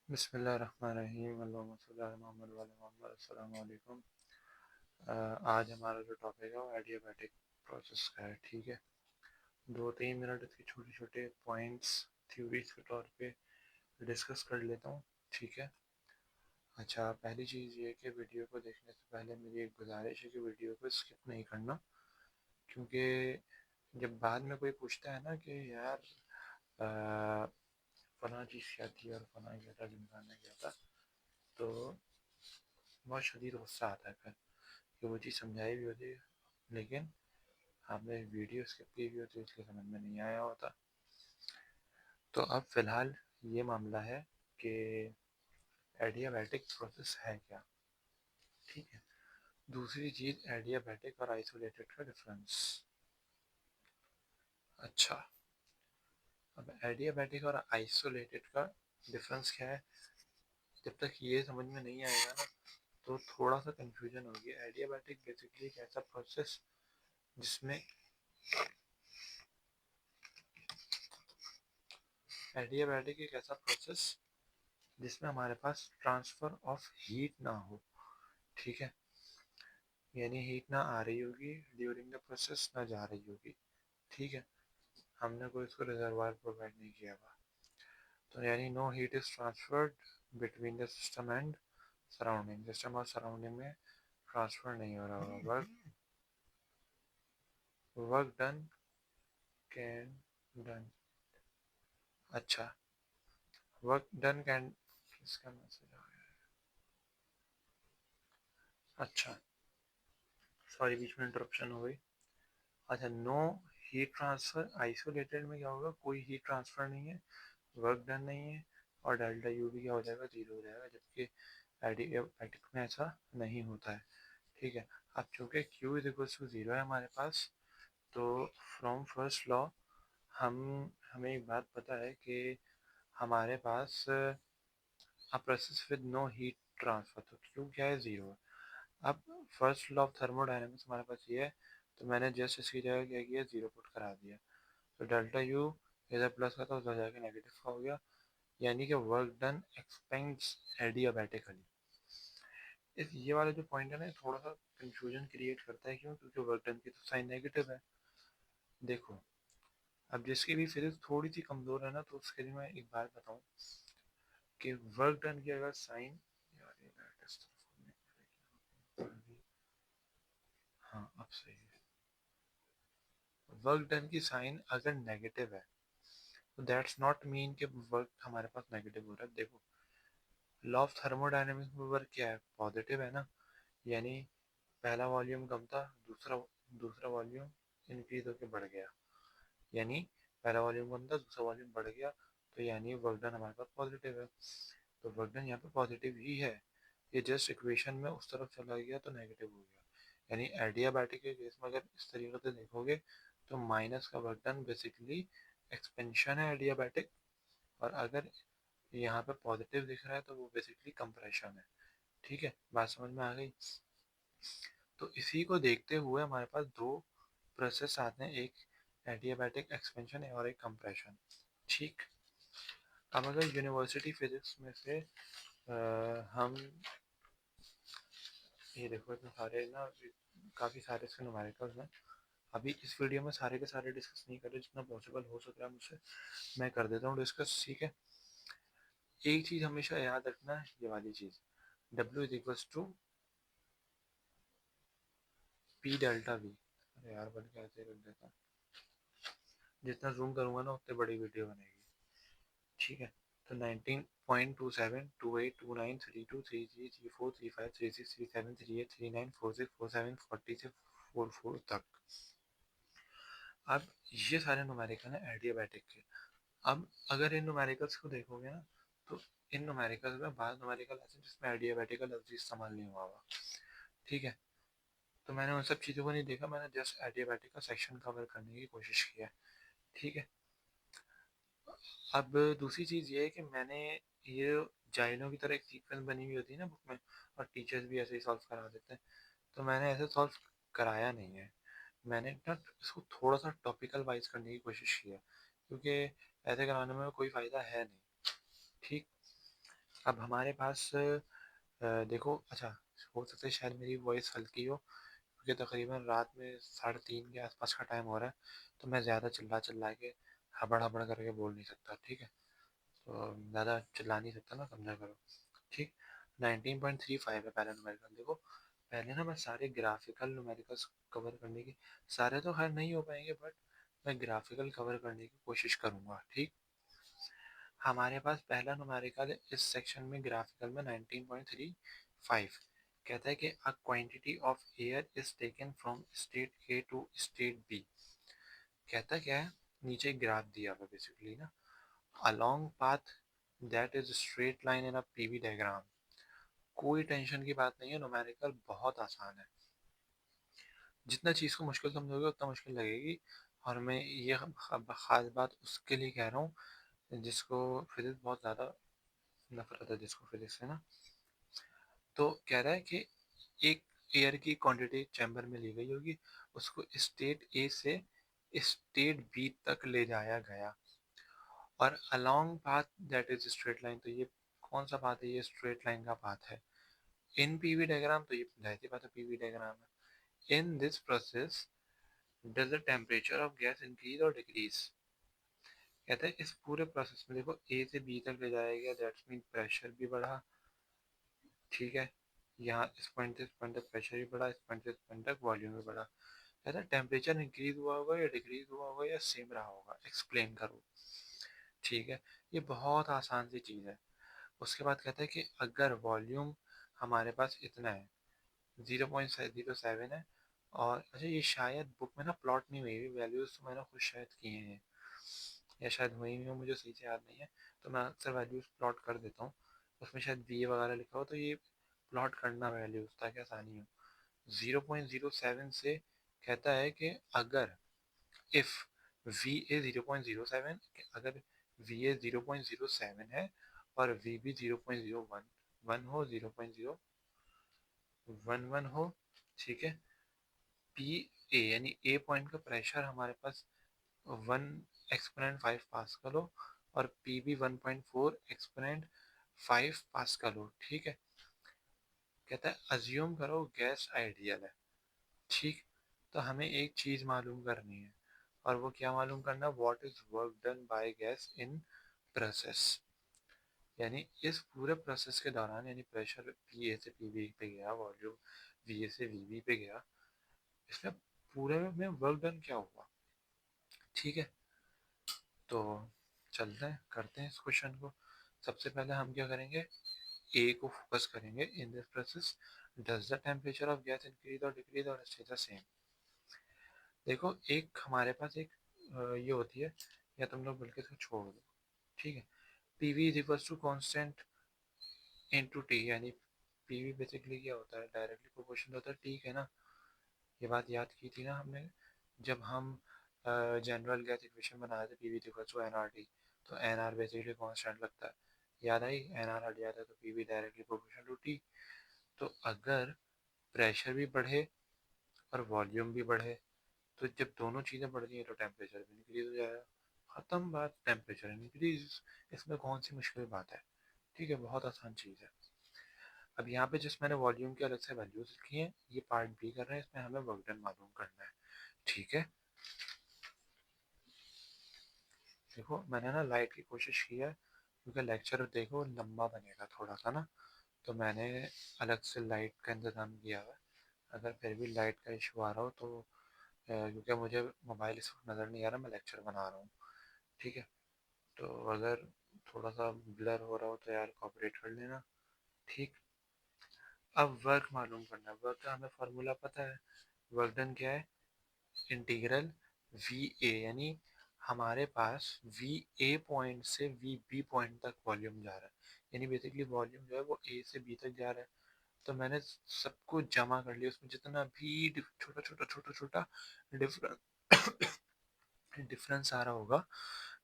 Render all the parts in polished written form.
बिस्मिल्लाहिर्रहमानिर्रहीम अल्लाहुम्मा सल्ली अला मुहम्मद व अला मुहम्मद। अस्सलाम वालेकुम। आज हमारा जो टॉपिक है वो एडियाबैटिक प्रोसेस का है। ठीक है, 2-3 मिनट इसके छोटे छोटे पॉइंट्स थ्योरीज के तौर पे डिस्कस कर लेता हूँ। ठीक है। अच्छा, पहली चीज़ ये कि वीडियो को देखने से पहले मेरी एक गुजारिश है कि वीडियो को स्किप नहीं करना, क्योंकि जब बाद में कोई पूछता है ना कि यार फलां चीज़ क्या थी और फलां क्या था, ढिमकाना क्या था, तो बहुत शदीद गुस्सा आता है फिर कि वो चीज़ समझाई भी होती है लेकिन आपने वीडियो स्किप की भी होती है, इसलिए समझ में नहीं आया होता। तो अब फ़िलहाल ये मामला है कि एडियाबैटिक प्रोसेस है क्या। ठीक है। दूसरी चीज़, एडियाबैटिक और आइसोलेटेड का डिफरेंस। अच्छा, अब एडियाबैटिक और आइसोलेटेड का डिफरेंस क्या है, जब तक ये समझ में नहीं आएगा ना तो थोड़ा सा कंफ्यूजन होगी। एडियाबैटिक बेसिकली एक ऐसा प्रोसेस जिसमें एडियाबैटिक एक ऐसा प्रोसेस जिसमें हमारे पास ट्रांसफ़र ऑफ हीट ना हो। ठीक है, यानी हीट ना आ रही होगी ड्यूरिंग द प्रोसेस, ना जा रही होगी। ठीक है, हमने कोई इसको रिजर्वायर प्रोवाइड नहीं किया हुआ, तो यानी no heat is transferred between the system and surrounding. System और सराउंडिंग में ट्रांसफ़र नहीं हो रहा होगा। Work done can done. अच्छा, वर्क डन कैन, किसका मैसेज आ गया? अच्छा, सॉरी, बीच में इंटरप्शन हो गई। अच्छा, नो हीट ट्रांसफ़र। आइसोलेटेड में क्या होगा, कोई हीट ट्रांसफ़र नहीं है, वर्क डन नहीं है, और डेल्टा यू भी क्या हो जाएगा, जीरो हो जाएगा, जबकि एडियाबैटिक में ऐसा नहीं होता है। ठीक है। अब चूँकि Q is equal to zero है हमारे पास, तो फ्रॉम फर्स्ट लॉ हम हमें एक बात पता है कि हमारे पास a process with no heat transfer, तो Q क्या है, ज़ीरो है। अब फर्स्ट लॉ ऑफ थर्मोडायनेमिक्स हमारे पास ये है, तो मैंने जस्ट इसकी जगह क्या किया, ज़ीरो पुट करा दिया। तो डेल्टा यू इधर प्लस का था, उधर जाके नेगेटिव का हो गया, यानी कि वर्क डन एक्सपेंड्स एडियाबैटिकली। इस ये वाला जो पॉइंट है ना, थोड़ा सा कंफ्यूजन क्रिएट करता है। क्यों? क्योंकि वर्क डन की तो साइन नेगेटिव है। देखो, अब जिसकी भी फिजिक्स थोड़ी सी कमज़ोर है ना, तो उसके लिए मैं एक बात बताऊं कि वर्क डन की अगर साइन, यार ये लाइट इस तरफ होने, हाँ अब सही है, वर्क डन की साइन अगर नेगेटिव है तो दैट्स नॉट मीन कि वर्क हमारे पास नेगेटिव हो रहा है। देखो, लॉ ऑफ थर्मोडायनेमिक्स में वर्क क्या है, पॉजिटिव है ना, यानी पहला वॉल्यूम कम था, दूसरा दूसरा वॉल्यूम इंक्रीज होकर बढ़ गया, यानी पहला वॉल्यूम कम था, दूसरा वॉल्यूम बढ़ गया, तो यानी वर्क डन हमारे पास पॉजिटिव है। तो वर्क डन यहाँ पे पॉजिटिव ही है, ये जस्ट इक्वेशन में उस तरफ चला गया तो नेगेटिव हो गया। यानी एडियाबैटिक के केस में अगर इस तरीके से देखोगे तो माइनस का वर्क डन बेसिकली एक्सपेंशन है एडियाबैटिक, और अगर यहाँ पे पॉजिटिव दिख रहा है तो वो बेसिकली कंप्रेशन है। ठीक है, बात समझ में आ गई। तो इसी को देखते हुए हमारे पास दो प्रोसेस आते हैं, एक एडियाबैटिक एक्सपेंशन है और एक कंप्रेशन। ठीक। अब अगर यूनिवर्सिटी फिजिक्स में से हम ये देखो, इतने सारे ना, काफ़ी सारे इसके न्यूमेरिकल्स हैं। अभी इस वीडियो में सारे के सारे डिस्कस नहीं कर रहे, जितना पॉसिबल हो सक रहा है मुझसे मैं कर देता हूँ डिस्कस। ठीक है। एक चीज़ हमेशा याद रखना है, ये वाली चीज़, W is equals to P delta V. अरे यार, बन के ऐसे रख देता हूँ, जितना जूम करूँगा ना उतनी बड़ी वीडियो बनेगी। ठीक है। तो 19.27, 28, 29, 32, 33, 34, 35, 36, 37, 38, 39, 40 से 44 तक। अब ये सारे न्यूमेरिकल हैं एडियाबैटिक के। अब अगर इन न्यूमेरिकल्स को देखोगे ना, तो इन न्यूमेरिकल्स में बाद न्यूमेरिकल ऐसे जिसमें एडियाबैटिक का लफ्ज़ इस्तेमाल नहीं हुआ हुआ। ठीक है। तो मैंने उन सब चीज़ों को नहीं देखा, मैंने जस्ट एडियाबैटिक का सेक्शन कवर करने की कोशिश की है। ठीक है। अब दूसरी चीज़ ये है कि मैंने ये जाइलों की तरह एक सीक्वेंस बनी हुई होती है ना बुक में, और टीचर्स भी ऐसे ही सॉल्व करा देते हैं, तो मैंने ऐसे सॉल्व कराया नहीं है। मैंने ना इसको थोड़ा सा टॉपिकल वाइज करने की कोशिश की है, क्योंकि ऐसे कराने में कोई फ़ायदा है नहीं। ठीक। अब हमारे पास देखो, अच्छा, हो सकता है शायद मेरी वॉइस हल्की हो, क्योंकि तकरीबन रात में 3:30 के आसपास का टाइम हो रहा है, तो मैं ज़्यादा चिल्ला चिल्ला के हबड़ हबड़ करके बोल नहीं सकता, ठीक है। तो ज़्यादा चिल्ला नहीं सकता ना, समझा करो, ठीक। 19.35 है पहला न्यूमेरिकल। देखो, पहले ना मैं सारे ग्राफिकल न्यूमेरिकल्स कवर करने की, सारे तो खैर नहीं हो पाएंगे, बट मैं ग्राफिकल कवर करने की कोशिश करूँगा, ठीक। हमारे पास पहला न्यूमेरिकल है इस सेक्शन में, ग्राफिकल में, 19.35। कहता है कि a quantity of air is taken from state A to state B. कहता क्या है, नीचे ग्राफ दिया हुआ बेसिकली ना, along path that is straight line in a PV diagram. कोई टेंशन की बात नहीं है, न्यूमेरिकल बहुत आसान है। जितना चीज़ को मुश्किल समझोगे उतना मुश्किल लगेगी। और मैं ये खास बात उसके लिए कह रहा हूँ जिसको फिजिक्स बहुत ज़्यादा नफरत है, जिसको फिजिक्स से ना। तो कह रहा है कि एक एयर की क्वांटिटी चैम्बर में ली गई होगी, उसको स्टेट ए से स्टेट बी तक ले जाया गया, और along path that is straight line. तो ये कौन सा पाथ है, ये स्ट्रेट लाइन का पाथ है। इन पीवी डायग्राम, तो ये जाहिर बात है पीवी डायग्राम है। In this process does the temperature of gas increase और डिक्रीज। कहते हैं इस पूरे प्रोसेस में, देखो ए से बी तक ले जाया गया, दैट्स मीन प्रेशर भी बढ़ा, ठीक है। यहाँ इस पॉइंट से इस पॉइंट तक प्रेशर भी बढ़ा, इस पॉइंट से इस पॉइंट तक वॉल्यूम भी बढ़ा। कहता है टेम्परेचर इंक्रीज हुआ होगा या डिक्रीज हुआ होगा या सेम रहा होगा, एक्सप्लेन करो, ठीक है। ये बहुत आसान सी चीज़ है। उसके बाद कहता है कि अगर वॉल्यूम हमारे पास इतना है, 0.07 है, और अच्छा ये शायद बुक में ना प्लॉट नहीं हुई हुई वैल्यूज, तो मैंने खुद शायद किए हैं, या शायद हुई भी हो, मुझे सही से याद नहीं है। तो मैं अक्सर वैल्यूज प्लॉट कर देता हूँ, उसमें शायद बी ए वगैरह लिखा हो, तो ये प्लॉट करना वैल्यूज ताकि आसानी हो। 0.07 से कहता है कि अगर इफ वी ए 0.07, अगर वी ए 0.07 है और वी बी 0.011 हो, 0.011 हो, ठीक है। पी ए यानी ए पॉइंट का प्रेशर हमारे पास 1 एक्सपोनेंट 5 पास्कल हो, और पी बी 1.4 एक्सपोनेंट 5 पास्कल हो, ठीक है। कहता है अज्यूम करो गैस आइडियल है, ठीक। तो हमें एक चीज मालूम करनी है, और वो क्या मालूम करना, what is work done by gas in process. यानी इस पूरे प्रोसेस के दौरान, यानी प्रेशर पी ए से पी बी पे गया, वॉल्यूम वी ए से वी बी पे गया, इसमें पूरे में वर्क डन क्या हुआ, ठीक है। तो चलते हैं, करते हैं इस क्वेश्चन को। सबसे पहले हम क्या करेंगे, ए को फोकस करेंगे। In this process does the temperature of gas increase और डिक्रीज और स्टे द सेम। देखो, एक हमारे पास एक ये होती है, या तुम लोग बल्कि इसको छोड़ दो, ठीक है। P V is equals to constant into T, यानी पी वी बेसिकली क्या होता है, डायरेक्टली प्रोपोर्शनल होता है टी के ना। ये बात याद की थी ना हमने, जब हम जनरल गैस इक्वेशन बना रहे थे, P V equals to N R T. तो एन आर बेसिकली कॉन्स्टेंट लगता है, याद आई, एन आर हट जाता है, तो P V directly proportional to T. तो अगर प्रेशर भी बढ़े और वॉल्यूम भी बढ़े, तो जब दोनों चीज़ें बढ़ रही हैं तो टेम्परेचर भी इंक्रीज हो जाएगा। ख़त्म बात, टेम्परेचर इंक्रीज। इसमें कौन सी मुश्किल बात है, ठीक है, बहुत आसान चीज़ है। अब यहाँ पे जिस मैंने वॉल्यूम के अलग से वैल्यूज लिखी हैं, ये पार्ट बी कर रहे हैं, इसमें हमें वर्क डन मालूम करना है, ठीक है। देखो, मैंने ना लाइट की कोशिश की है, क्योंकि लेक्चर देखो लंबा बनेगा थोड़ा सा ना, तो मैंने अलग से लाइट का इंतज़ाम किया हुआ है। अगर फिर भी लाइट का इशू आ रहा हो तो क्योंकि मुझे मोबाइल इस वक्त नज़र नहीं आ रहा, मैं लेक्चर बना रहा हूँ, ठीक है। तो अगर थोड़ा सा ब्लर हो रहा हो तो यार कॉपरेट कर लेना, ठीक। अब वर्क मालूम करना है, वर्क का हमें फार्मूला पता है। वर्क डन क्या है, इंटीग्रल वी ए, यानी हमारे पास वी ए पॉइंट से वी बी पॉइंट तक वॉल्यूम जा रहा है, यानी बेसिकली वॉल्यूम जो है वो ए से बी तक जा रहा है। तो मैंने सबको जमा कर लिया, उसमें जितना भी छोटा छोटा छोटा छोटा डिफरेंस डिफरेंस आ रहा होगा,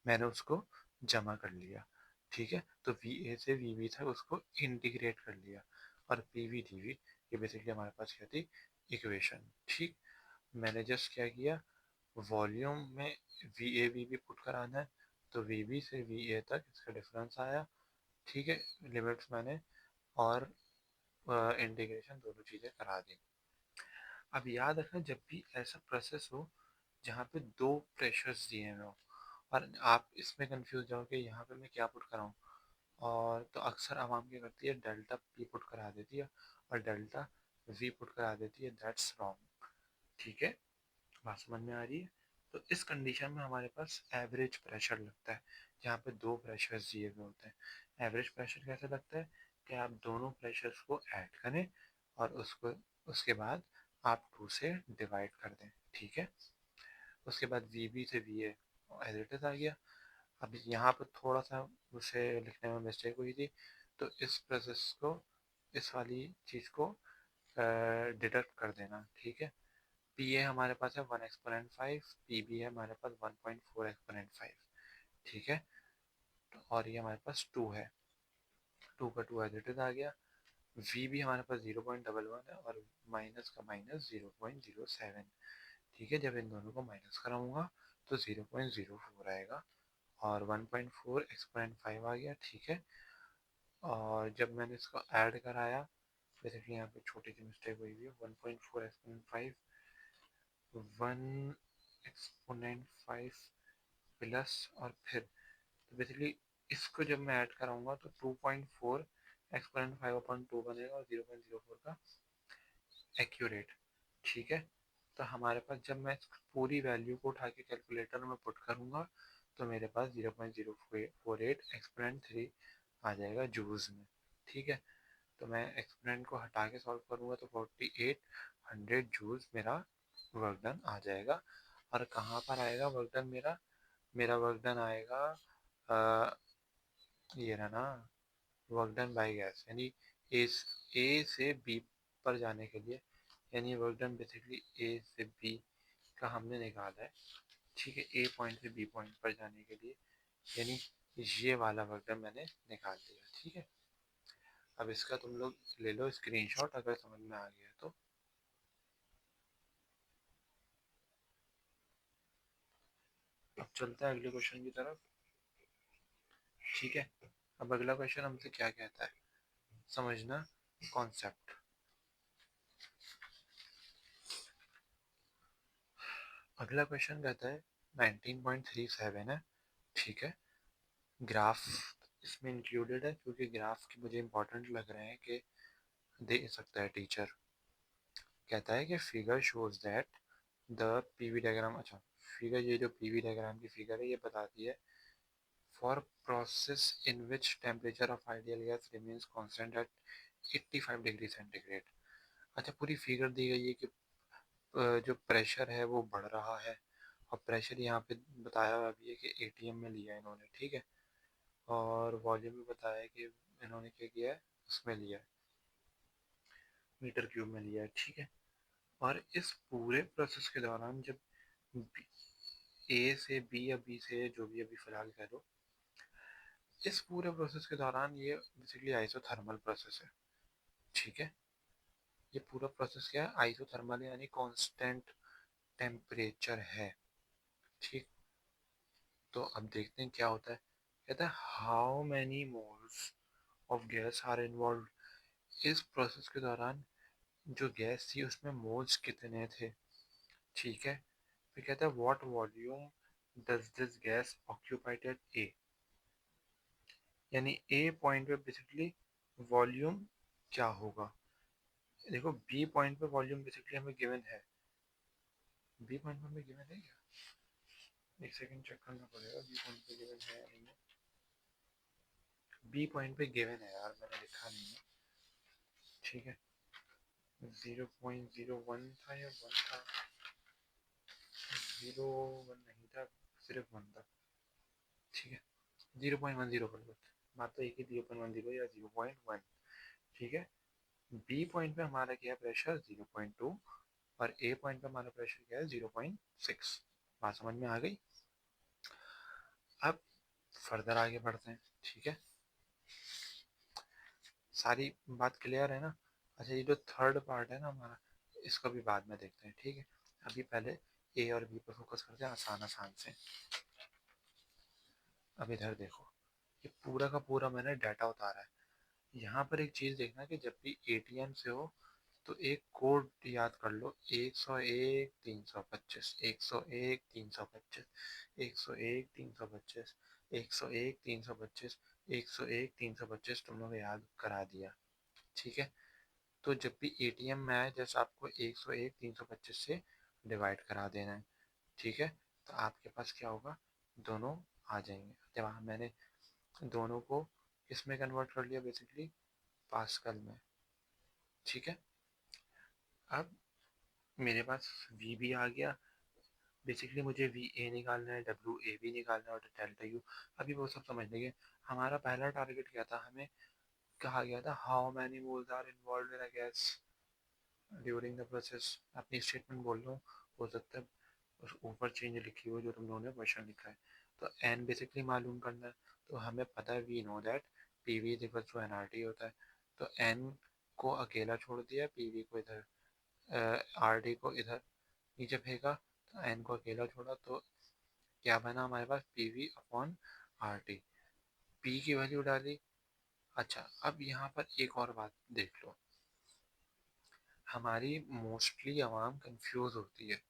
मैंने उसको जमा कर लिया, ठीक है। तो वी ए से वी बी था, उसको इंटीग्रेट कर लिया, और पी वी डी वी, ये बेसिकली हमारे पास क्या थी, इक्वेशन, ठीक। मैंने जस्ट क्या किया, वॉल्यूम में V A V B put कराना है, तो वी बी से वी ए तक इसका डिफरेंस आया, ठीक है, लिमिट्स मैंने और इंटीग्रेशन दोनों चीज़ें करा दी। अब याद रखना, जब भी ऐसा प्रोसेस हो जहाँ पे दो प्रेशर्स दिए हुए हो और आप इसमें कंफ्यूज जाओ कि यहाँ पे मैं क्या पुट कराऊँ, और तो अक्सर आवाम क्या करती है, डेल्टा पी पुट करा देती है और डेल्टा वी पुट करा देती है। That's wrong. ठीक है, बात समझ में आ रही है? तो इस कंडीशन में हमारे पास एवरेज प्रेशर लगता है, जहाँ पे दो प्रेशर्स दिए हुए होते हैं। एवरेज प्रेशर कैसे लगता है कि आप दोनों प्रेशर्स को ऐड करें और उसको उसके बाद आप 2 से डिवाइड कर दें। ठीक है, उसके बाद वी बी से V A as it is आ गया। अब यहाँ पर थोड़ा सा उसे लिखने में मिस्टेक हुई थी, तो इस प्रोसेस को, इस वाली चीज़ को डिडक्ट कर देना। ठीक है, पी ए हमारे पास है 1 एक्सपोनेंट 5, पी बी है हमारे पास 1.4 एक्सपोनेंट 5। ठीक है, और ये हमारे पास 2 है, 2 का 2 एज इट इज आ गया। वी भी हमारे पास 0.11 है और माइनस का माइनस 0.07। ठीक है, जब इन दोनों को माइनस कराऊंगा तो 0.04 आएगा और 1.4 एक्सपोनेंट 5 आ गया। ठीक है, और जब मैंने इसको ऐड कराया, जैसे कि यहाँ पे छोटी सी मिस्टेक हुई हुई है, 1.4 एक्सपोनेंट 5, 1 एक्सपोनेंट 5 प्लस, और फिर तो बेसिकली इसको जब मैं ऐड कराऊंगा तो 2.4 एक्सपोनेंट 5/2 बनेगा और 0.04 का एक्यूरेट। ठीक है, तो हमारे पास जब मैं इस पूरी वैल्यू को उठा के कैलकुलेटर में पुट करूंगा तो मेरे पास 0.048 एक्सपोनेंट 3 आ जाएगा जूल्स में। ठीक है, तो मैं एक्सपोनेंट को हटा के सॉल्व करूंगा तो 4800 जूल्स मेरा वर्क डन आ जाएगा। और कहाँ पर आएगा वर्क डन मेरा? मेरा वर्क डन आएगा ये रहा ना, वर्क डन बाय गैस, यानी ए से बी पर जाने के लिए, यानी वर्क डन बेसिकली ए से बी का हमने निकाला है। ठीक है, ए पॉइंट से बी पॉइंट पर जाने के लिए, यानी ये वाला वर्क डन मैंने निकाल दिया। ठीक है, अब इसका तुम लोग ले लो स्क्रीनशॉट अगर समझ में आ गया तो। अब चलते हैं अगले क्वेश्चन की तरफ। ठीक है, अब अगला क्वेश्चन हमसे क्या कहता है, समझना कॉन्सेप्ट। अगला क्वेश्चन कहता है 19.37 है। ठीक है, ग्राफ इसमें इंक्लूडेड है क्योंकि ग्राफ की मुझे इंपॉर्टेंट लग रहे हैं कि दे सकता है टीचर। कहता है कि figure shows that the PV diagram, अच्छा फिगर, ये जो पीवी डायग्राम की फिगर है ये बताती है for process in which temperature of ideal gas remains constant eight 85 degree centigrade. अच्छा, पूरी फिगर दी गई है कि जो प्रेशर है वो बढ़ रहा है, और प्रेशर यहाँ पे बताया हुआ भी है कि एटीएम में लिया है इन्होंने। ठीक है, और वॉल्यूम भी बताया है कि इन्होंने क्या किया है, उसमें लिया है, मीटर क्यूब में लिया है। ठीक है, और इस पूरे प्रोसेस के दौरान जब ए से बी या बी से जो भी अभी फिलहाल कह लो, इस पूरे प्रोसेस के दौरान ये बेसिकली आइसोथर्मल प्रोसेस है। ठीक है, ये पूरा प्रोसेस क्या है, आइसोथर्मल यानी कांस्टेंट टेम्परेचर है। ठीक, तो अब देखते हैं क्या होता है। कहता है how many moles of gas are involve. इस प्रोसेस के दौरान जो गैस थी उसमें मोल्स कितने थे। ठीक है, फिर कहता है what volume does this gas occupied at A, यानी ए पॉइंट पे बेसिकली वॉल्यूम क्या होगा। देखो बी पॉइंट पे वॉल्यूम बेसिकली हमें गिवन है, बी पॉइंट पे हमें गिवन है क्या, एक सेकंड चेक करना पड़ेगा बी पॉइंट पे गिवन है या नहीं है। बी पॉइंट पे गिवन है यार, मैंने लिखा नहीं है। ठीक है, 0.01 था या 1 था, 0.1 नहीं था, सिर्फ 1 था। ठीक है, 0.10 कर लो, बात तो एक ही, 0.10 या 0.1। ठीक है, बी पॉइंट पे हमारा क्या है प्रेशर 0.2, और ए पॉइंट पे हमारा प्रेशर क्या है 0.6। बात समझ में आ गई? अब फर्दर आगे बढ़ते हैं। ठीक है, सारी बात क्लियर है ना? अच्छा, ये जो थर्ड पार्ट है ना हमारा, इसको भी बाद में देखते हैं। ठीक है, अभी पहले ए और बी पर फोकस करते हैं आसान आसान से। अब इधर देखो, ये पूरा का पूरा मैंने डाटा उतारा है। यहाँ पर एक चीज़ देखना कि जब भी एटीएम से हो तो एक कोड याद कर लो, 101 325, 101 325, 101 325, 101 325, 101 325 तुम लोग याद करा दिया। ठीक है, तो जब भी एटीएम में आए जैसे आपको 101 325 से डिवाइड करा देना है। ठीक है, तो आपके पास क्या होगा, दोनों आ जाएंगे। जब मैंने दोनों को इसमें कन्वर्ट कर लिया बेसिकली पास्कल में। ठीक है, अब मेरे पास वी भी आ गया। बेसिकली मुझे वी ए निकालना है, डब्ल्यू ए भी निकालना है और डेल्टा यू। अभी वो सब समझ लेंगे। हमारा पहला टारगेट क्या था, हमें कहा गया था how many moles are involve in a gas during the process. अपनी स्टेटमेंट बोल रहा हूँ, हो सकता है उस ऊपर चेंज लिखी हो जो तुम लोगों ने क्वेश्चन लिखा है। तो एन बेसिकली मालूम करना है। तो हमें पता है, we know that P V is equal to N R T होता है। तो एन को अकेला छोड़ दिया, पी वी को इधर, आर टी को इधर नीचे फेंका, तो एन को अकेला छोड़ा, तो क्या बना हमारे पास, P V upon R T. P की वैल्यू डाली। अच्छा, अब यहाँ पर एक और बात देख लो, हमारी मोस्टली आवाम कंफ्यूज होती है,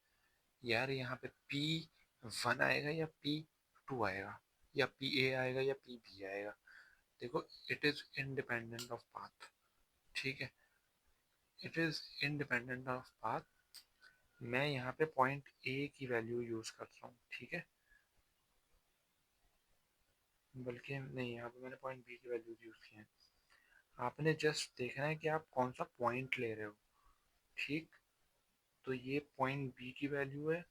यार यहाँ पे पी वन आएगा या पी टू आएगा, या पी ए आएगा या पी बी आएगा। देखो, it is independent of path. ठीक है, it is independent of path. मैं यहाँ पे पॉइंट ए की वैल्यू यूज कर रहा हूँ। ठीक है, बल्कि नहीं, यहाँ पे मैंने पॉइंट बी की वैल्यू यूज की है। आपने जस्ट देखना है कि आप कौन सा पॉइंट ले रहे हो। ठीक, तो ये पॉइंट बी की वैल्यू है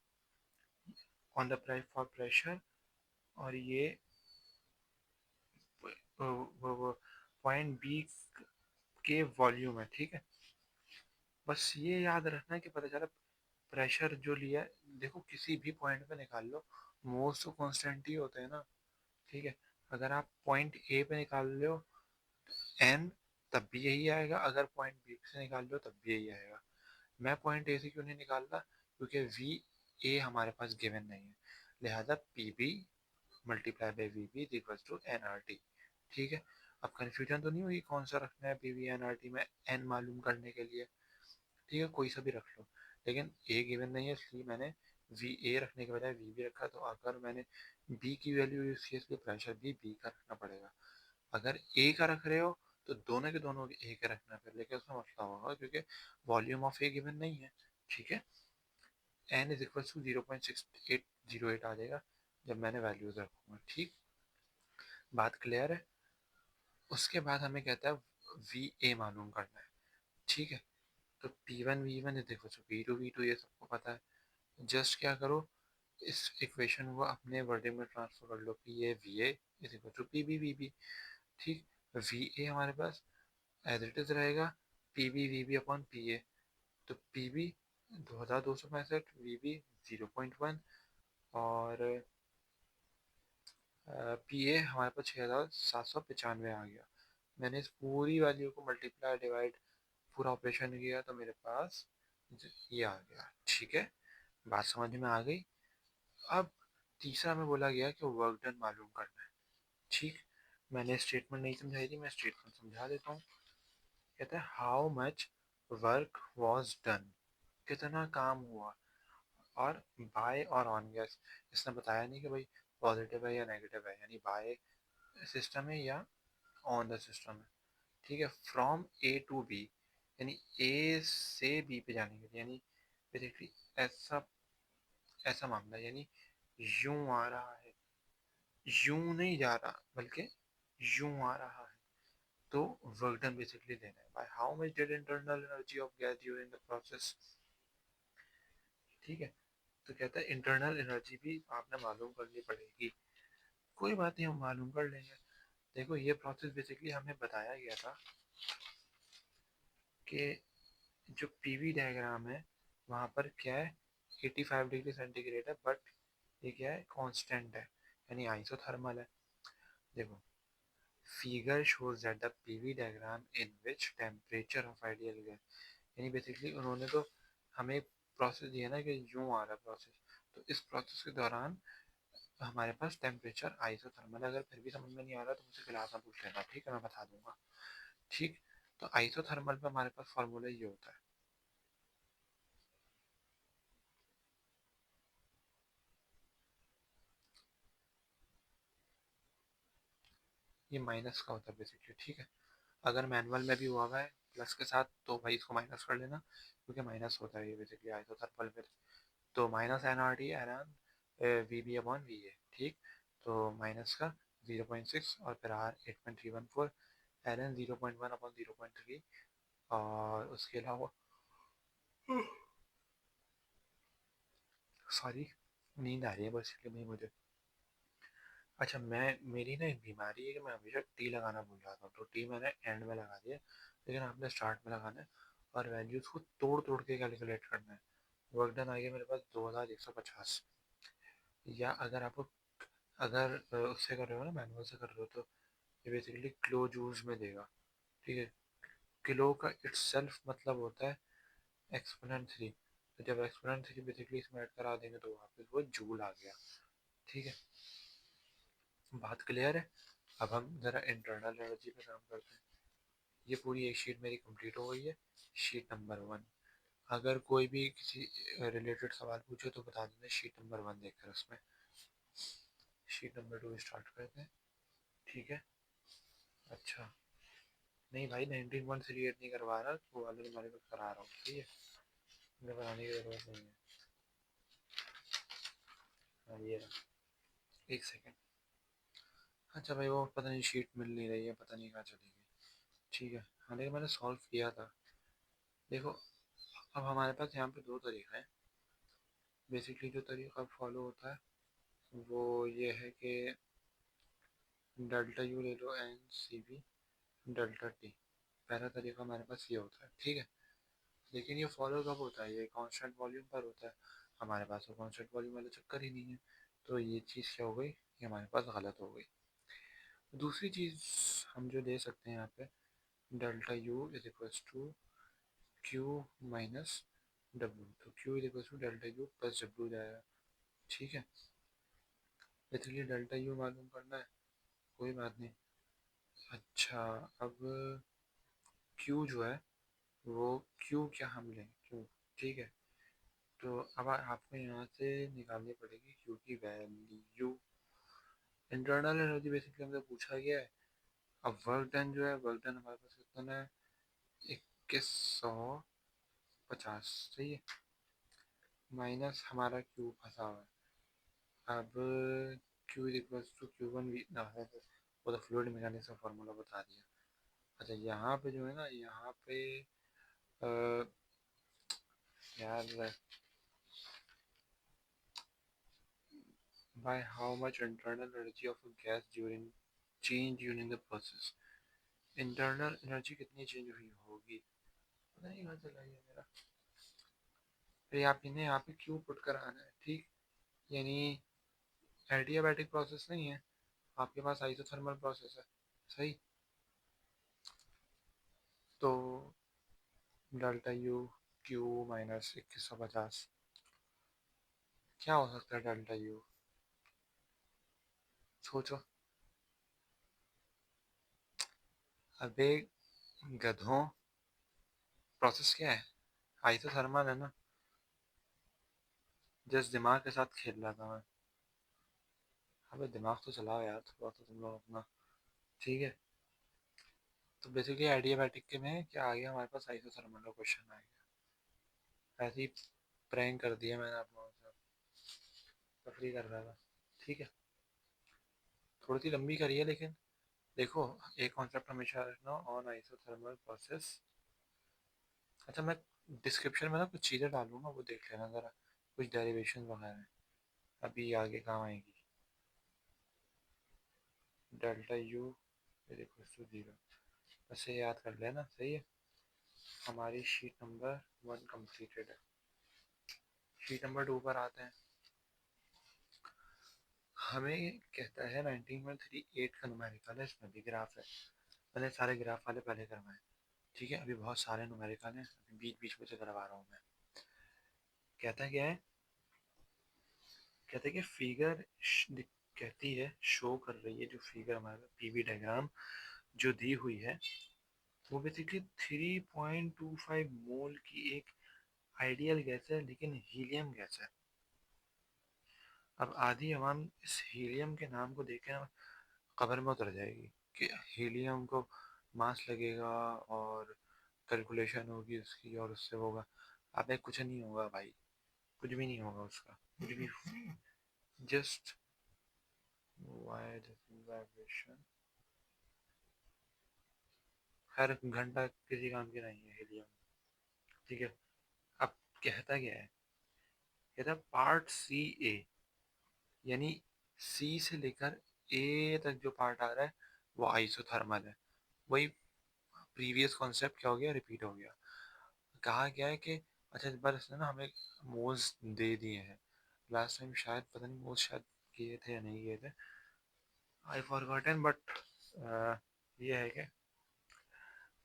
on the price for pressure, और ये पॉइंट बी के वॉल्यूम है। ठीक है, बस ये याद रखना है कि पता चला प्रेशर जो लिया है, देखो किसी भी पॉइंट पे निकाल लो, मोस्ट तो कांस्टेंट ही होते हैं ना। ठीक है, अगर आप पॉइंट ए पे निकाल रहे हो एन, तब भी यही आएगा, अगर पॉइंट बी से निकाल लो तब भी यही आएगा। मैं पॉइंट ए से क्यों नहीं निकाल रहा, क्योंकि वी ए हमारे पास गिवन नहीं है, लिहाजा P B multiply by V B equals to N R T. ठीक है, अब कन्फ्यूजन तो नहीं हुई कौन सा रखना है P V N R T में एन मालूम करने के लिए। ठीक है, कोई सा भी रख लो, लेकिन ए गिवन नहीं है, इसलिए मैंने वी ए रखने के बजाय वी बी रखा। तो अगर मैंने बी की वैल्यू यूज की, इसलिए प्रेशर भी बी का रखना पड़ेगा। अगर ए का रख रहे हो तो दोनों के दोनों ए का रखना, फिर लेकिन उसमें मसला होगा क्योंकि वॉल्यूम ऑफ ए गिवन नहीं है। ठीक है, एन इज इक्वल टू 0.6808 आ जाएगा जब मैंने वैल्यूज रखूंगा। ठीक, बात क्लियर है। उसके बाद हमें कहता है वी ए मालूम करना है। ठीक है, तो P one V one is equal to P two V two, ये सबको पता है। जस्ट क्या करो, इस इक्वेशन को अपने वर्डिंग में ट्रांसफर कर लो, P A V A is equal to P B V B. ठीक, वी ए हमारे पास एज इट इज रहेगा, P B V B upon P A. तो पी बी 2265, वी बी 0.1, और पी ए हमारे पास 6795 आ गया। मैंने इस पूरी वैल्यू को मल्टीप्लाई डिवाइड पूरा ऑपरेशन किया तो मेरे पास ये आ गया। ठीक है, बात समझ में आ गई। अब तीसरा में बोला गया कि वर्क डन मालूम करना है। ठीक, मैंने स्टेटमेंट नहीं समझाई थी, मैं स्टेटमेंट समझा देता हूँ। कहता है how much work was done, कितना काम हुआ, और बाय और ऑन गैस। इसने बताया नहीं कि भाई पॉजिटिव है या नेगेटिव है, यानी बाय सिस्टम है या ऑन द सिस्टम है। ठीक है, फ्रॉम ए टू बी, यानी ए से बी पे जाने के लिए, यानी बेसिकली ऐसा ऐसा मामला, यानी यूं आ रहा है, यूं नहीं जा रहा बल्कि यूं आ रहा है। तो वर्क डन बेसिकली देना है by how much did internal energy of gas during the process. ठीक है, तो कहता है इंटरनल एनर्जी भी आपने मालूम करनी पड़ेगी। कोई बात नहीं, हम मालूम कर लेंगे। देखो, ये प्रोसेस बेसिकली हमें बताया गया था कि जो पीवी डायग्राम है वहाँ पर क्या है, 85 डिग्री सेंटीग्रेड है, बट ये क्या है, कांस्टेंट है, यानी आइसोथर्मल है। देखो, figure shows that the PV diagram in which temperature of ideal gas, यानी बेसिकली उन्होंने तो हमें प्रोसेस दिया ना कि यूं आ रहा है प्रोसेस, तो इस प्रोसेस के दौरान हमारे पास टेम्परेचर आइसोथर्मल, अगर फिर भी समझ में नहीं आ रहा तो मुझसे क्लास में पूछ लेना, ठीक है, मैं बता दूंगा। ठीक, तो आइसोथर्मल पे हमारे पास फॉर्मूला ये होता है, ये माइनस का होता है बेसिकली, ठीक है। अगर मैनुअल में भी हुआ हुआ है प्लस के साथ तो भाई इसको माइनस कर लेना, क्योंकि माइनस होता है ये बेसिकली आइसोथर्मल में। तो minus N R T N V B upon V A, ठीक। तो माइनस का 0.6 और फिर आर 8.314, एल एन 0.1 अपॉन 0.3, और उसके अलावा सॉरी, नींद आ रही है बस इसलिए मुझे। अच्छा, मैं मेरी ना एक बीमारी है कि मैं हमेशा टी लगाना भूल जाता हूँ, तो टी मैंने एंड में लगा दिया, लेकिन आपने स्टार्ट में लगाना है, और वैल्यूज को तोड़ तोड़ के कैलकुलेट करना है। वर्क डन आ गया मेरे पास 2150। या अगर आप अगर उससे कर रहे हो ना, मैनुअल से कर रहे हो, तो ये बेसिकली किलो जूल्स में देगा, ठीक है। किलो का इट्स सेल्फ मतलब होता है एक्सपोनेंट 3, तो जब एक्सपोनेंट 3 बेसिकली इसमें ऐड करा देंगे तो वहाँ पे वो जूल आ गया, ठीक है। बात क्लियर है। अब हम ज़रा इंटरनल एनर्जी पे काम करते हैं। ये पूरी एक शीट मेरी कंप्लीट हो गई है, शीट नंबर 1। अगर कोई भी किसी रिलेटेड सवाल पूछे तो बता देना, शीट नंबर 1 देखकर उसमें। शीट नंबर 2 स्टार्ट करते हैं, ठीक है। अच्छा, नहीं भाई 19 से रिलेट नहीं करवा रहा, वो वाले तुम्हारे को करा रहा हूँ, ठीक है, मुझे बनाने की ज़रूरत नहीं है। हाँ ये रहा, एक सेकेंड। अच्छा भाई, वो पता नहीं शीट मिल नहीं रही है, पता नहीं कहाँ चली गई, ठीक है। हाँ लेकिन मैंने सॉल्व किया था। देखो, अब हमारे पास यहाँ पे दो तरीका है। बेसिकली जो तरीका फॉलो होता है वो ये है कि डेल्टा यू ले लो N C B delta T. पहला तरीका हमारे पास ये होता है, ठीक है। लेकिन ये फॉलो कब होता है, ये कांस्टेंट वॉल्यूम पर होता है। हमारे पास वो कांस्टेंट वॉल्यूम वाला चक्कर ही नहीं है, तो ये चीज़ क्या हो गई, ये हमारे पास गलत हो गई। दूसरी चीज़ हम जो दे सकते हैं यहाँ पे, delta U is equals to Q minus W, तो Q is equals to delta U plus W जाएगा, ठीक है। इसलिए डेल्टा यू मालूम करना है, कोई बात नहीं। अच्छा, अब क्यू जो है वो क्यू क्या हम लें, क्यू, ठीक है। तो अब आपको यहाँ से निकालनी पड़ेगी क्यू की वैल्यू। इंटरनल एनर्जी बेसिकली हमसे पूछा गया है। अब वर्क डन जो है, वर्क डन हमारे पास कितना है, 2150, सही है, माइनस हमारा क्यू फंसा हुआ है। अब Q is equals to Q one V ना है, वो तो फ्लूइड मैकेनिक्स का फार्मूला बता दिया। अच्छा, यहाँ पे जो है ना, यहाँ पे अ, यार, by how much internal energy of a gas during change during the process, internal energy कितनी चेंज हुई होगी, पता नहीं कहाँ चला गया मेरा। फिर आप इन्हें यहाँ पे क्यों पुट कराना है, ठीक। यानी एडियाबैटिक प्रोसेस नहीं है, आपके पास आइसोथर्मल प्रोसेस है, सही। तो डेल्टा यू क्यू माइनस 2150, क्या हो सकता है डेल्टा यू, सोचो। अबे गधों, प्रोसेस क्या है, आइसोथर्मल है ना। जिस दिमाग के साथ खेल रहा था मैं। अबे दिमाग तो चलाओ यार थोड़ा, तो तुम लोग अपना, ठीक है। तो बेसिकली एडियाबैटिक के में क्या आ गया हमारे पास, आइसोथर्मल का क्वेश्चन आ गया। ऐसे ही प्रैंक कर दिया मैंने आप लोगों से, तफरी कर रहा था, ठीक है। थोड़ी सी लंबी करी है लेकिन देखो, एक कॉन्सेप्ट हमेशा रखना ऑन आइसोथर्मल प्रोसेस। अच्छा, मैं डिस्क्रिप्शन में ना कुछ चीज़ें डालूंगा, वो देख लेना ज़रा, कुछ डेरिवेशन वगैरह हैं, अभी आगे काम आएंगी। Delta U is equal to zero, बस ये याद कर लेना, सही है। हमारी शीट नंबर 1 कंप्लीटेड है। शीट नंबर 2 पर आते हैं। हमें कहता है 19.38 का न्यूमेरिकल है, इसमें भी ग्राफ है। मैंने सारे ग्राफ वाले पहले करवाए, ठीक है। अभी बहुत सारे न्यूमेरिकल हैं, अभी बीच बीच में से करवा रहा हूँ मैं। कहता है क्या है, कहते हैं कि फिगर कहती है, शो कर रही है, जो फिगर हमारे पीवी डायग्राम जो दी हुई है वो बेसिकली 3.25 मोल की एक आइडियल गैस है, लेकिन हीलियम गैस है। अब आधी आवाम इस हीलियम के नाम को देख के ना कब्र में उतर जाएगी कि हीलियम को मास लगेगा और कैलकुलेशन होगी उसकी और उससे होगा। अबे कुछ नहीं होगा भाई, कुछ भी नहीं होगा उसका, कुछ भी। जस्ट वाइब्रेशन हर घंटा किसी काम की नहीं है हीलियम। ठीक है। अब कहता क्या है, कहता पार्ट सी ए, यानी सी से लेकर ए तक जो पार्ट आ रहा है वो आइसोथर्मल है। वही प्रीवियस कॉन्सेप्ट क्या हो गया, रिपीट हो गया। कहा गया है कि अच्छा इस बार इसने ना हमें मोल्स दे दिए हैं। लास्ट टाइम शायद पता नहीं मोल्स शायद किए थे या नहीं किए थे, आई फॉरगॉटन, बट ये है कि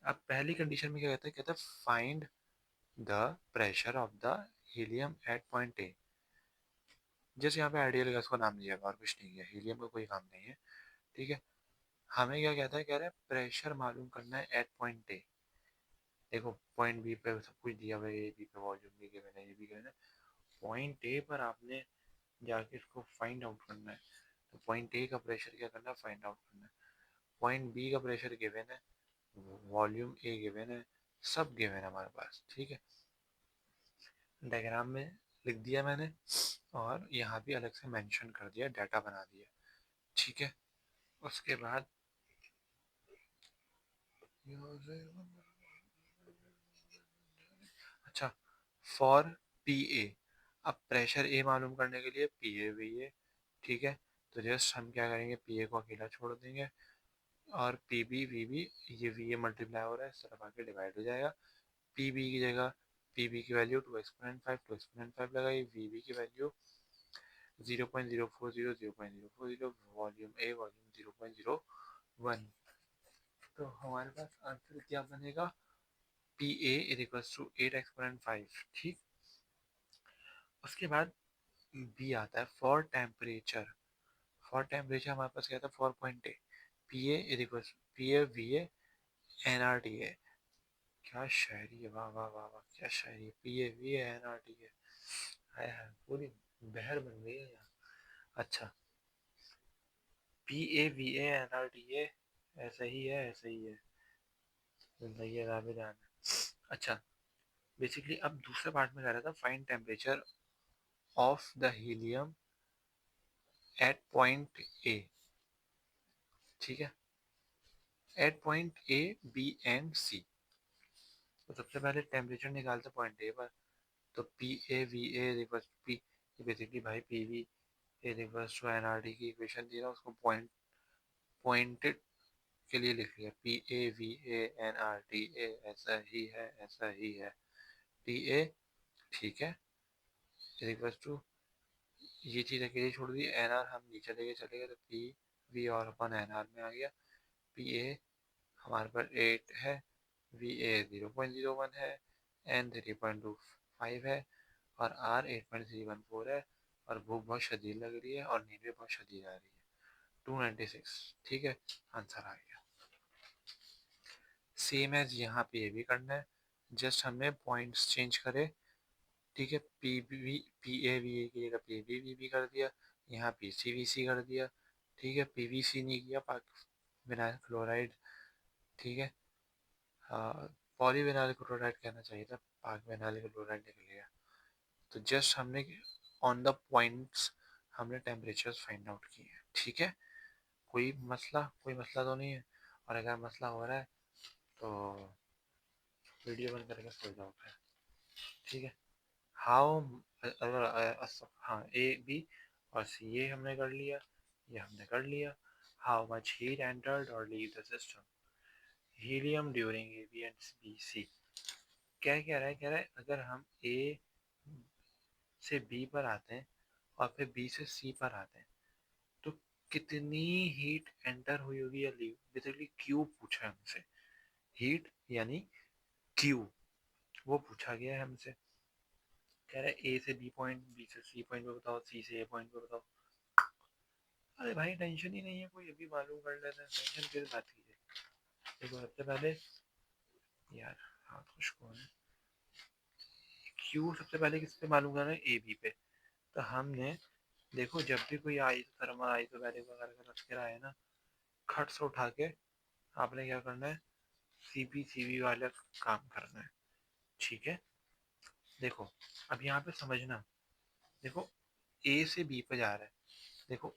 अब पहली कंडीशन में क्या कहता है find the pressure of the helium at point A. जैसे यहाँ पे आइडियल गैस को नाम दिया और कुछ नहीं किया, हीलियम का कोई काम नहीं है। ठीक है। हमें क्या कहता है, कह रहा है प्रेशर मालूम करना है एट पॉइंट ए। देखो पॉइंट बी पे सब कुछ दिया हुआ है, ए बी पे वॉल्यूम भी गिवन है, ये भी गिवन है। पॉइंट ए पर आपने जाके इसको फाइंड आउट करना है। तो पॉइंट ए का प्रेशर क्या करना है, फाइंड आउट करना है। पॉइंट बी का प्रेशर गिवन है, वॉल्यूम ए गिवन है, सब गिवन है हमारे पास। ठीक है। डायग्राम में लिख दिया मैंने और यहाँ भी अलग से मेंशन कर दिया, डाटा बना दिया। ठीक है। उसके बाद अच्छा, फॉर पी ए, अब प्रेशर ए मालूम करने के लिए पी ए वी ए। ठीक है। तो जस्ट हम क्या करेंगे, पी ए को अकेला छोड़ देंगे और पी बी वी बी, ये वी ए मल्टीप्लाई हो रहा है, इस तरफ आके डिवाइड हो जाएगा। पी बी की जगह पी बी की वैल्यू 2 एक्सपोनेंट 5 लगाई, वी बी की वैल्यू 0.040, वॉल्यूम ए वॉल्यूम 0.01। तो हमारे पास आंसर क्या बनेगा, P A is equal to 8 exponent 5। ठीक। उसके बाद बी आता है फॉर टेम्परेचर। फॉर टेम्परेचर हमारे पास क्या था, 4 point A, P A is equal P A V A N R T है। क्या शायरी है, वाह वाह वाह वाह, क्या शायरी है। P A V A N R T है, हाय हाय, पूरी बहर बन गई है यहाँ। अच्छा, P A V A N R T है, ऐसा ही है, ऐसा ही है, जिंदगी राबेदान है। अच्छा, बेसिकली अब दूसरे पार्ट में कह रहा था find temperature of the helium at point A. ठीक है। At point A B and C. तो सबसे पहले टेम्परेचर निकालते पॉइंट ए पर। तो P A V A reverse P, basically भाई P V A reverse to N R T की इक्वेशन दी ना, उसको पॉइंटेड के लिए लिख लिया, P A V A N R T A, ऐसा ही है, ऐसा ही है। पी ए, ठीक है, रिवर्स टू, ये चीज़ अकेले छोड़ दी, एन आर हम नीचे लेके चले गए तो पी वी और अपन एन आर में आ गया। पी ए हमारे पास 8 है, वी ए 0.01 है, एन 3.25 है और आर 8.314 है। और भूख बहुत शदीद लग रही है और नींद भी बहुत शदीद आ रही है। 296। ठीक है, आंसर आ गया। सेम एज यहाँ पे ये भी करना है, जस्ट हमने पॉइंट्स चेंज करे। ठीक है। P B P A V A की जगह पी बी वी बी कर दिया, यहाँ पी सी वी सी कर दिया। ठीक है। पी वी सी नहीं किया, विनाइल क्लोराइड। ठीक है। पॉलीविनाइल क्लोराइड कहना चाहिए था, पाक विनाइल क्लोराइड निकल गया। तो जस्ट हमने ऑन द पॉइंट्स हमने टेम्परेचर फाइंड आउट किए हैं। ठीक है। कोई मसला तो नहीं है। और अगर मसला हो रहा है तो वीडियो बंद करके सो जाओ फिर। ठीक है। हाउ, हाँ ए बी और सी ए हमने कर लिया, ये हमने कर लिया। हाउ मच हीट एंटर्ड और leave the system, helium during A B and B C. क्या कह रहा है, कह रहा है अगर हम ए से बी पर आते हैं और फिर बी से सी पर आते हैं तो कितनी हीट एंटर हुई होगी या लीव, बेसिकली क्यू पूछा है हमसे। हीट यानी क्यू, वो पूछा गया है हमसे। कह रहे ए से बी पॉइंट, बी से सी पॉइंट पे बताओ, सी से ए पॉइंट पे बताओ। अरे भाई टेंशन ही नहीं है कोई, अभी मालूम कर लेते हैं, टेंशन किस बात की है। देखो सबसे पहले यार, हाथ खुश कौन है, क्यू सबसे पहले किस पे मालूम करना है, ए बी पे। तो हमने देखो जब भी कोई आइसोथर्मल आइसोबैरिक वगैरह का रहा है ना, खट से उठा के आपने क्या करना है, सीपी सीवी वाला काम करना है। ठीक है, देखो अब यहाँ पे समझना, देखो ए से बी पे जा रहा है, देखो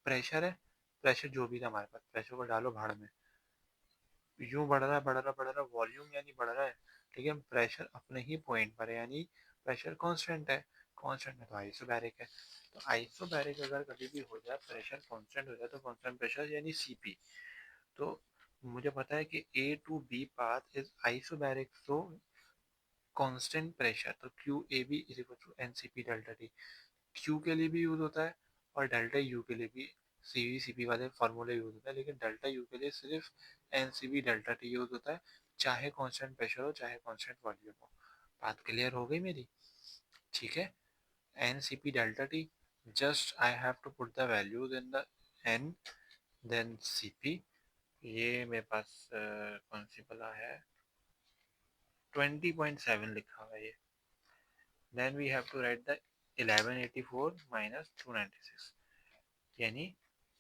प्रेशर है, प्रेशर जो भी था हमारे पास, प्रेशर को डालो भाड़ में, यूं बढ़ रहा है बढ़ रहा है बढ़ रहा है, वॉल्यूम यानी बढ़ रहा है, लेकिन प्रेशर अपने ही पॉइंट पर है, यानी प्रेशर कांस्टेंट है। कांस्टेंट है तो आइसोबैरिक है। तो आइसोबैरिक अगर कभी भी हो जाए, प्रेशर कांस्टेंट हो जाए, तो कांस्टेंट प्रेशर यानी सीपी। तो मुझे पता है कि A to B path is isobaric, so constant pressure, तो Q A B is equal to N C P delta T. Q के लिए भी यूज होता है और डेल्टा यू के लिए भी सी वी सी पी वाले फार्मूले यूज होता है, लेकिन डेल्टा यू के लिए सिर्फ N C B delta T use होता है, चाहे कांस्टेंट प्रेशर हो चाहे कांस्टेंट वॉल्यूम हो। बात क्लियर हो गई मेरी? ठीक है, N C P delta T, just I have to put the values in the N, then C P. ये मेरे पास कौन सी बला है, 20.7 लिखा हुआ है ये। Then we have to write the 1184 minus 296, यानी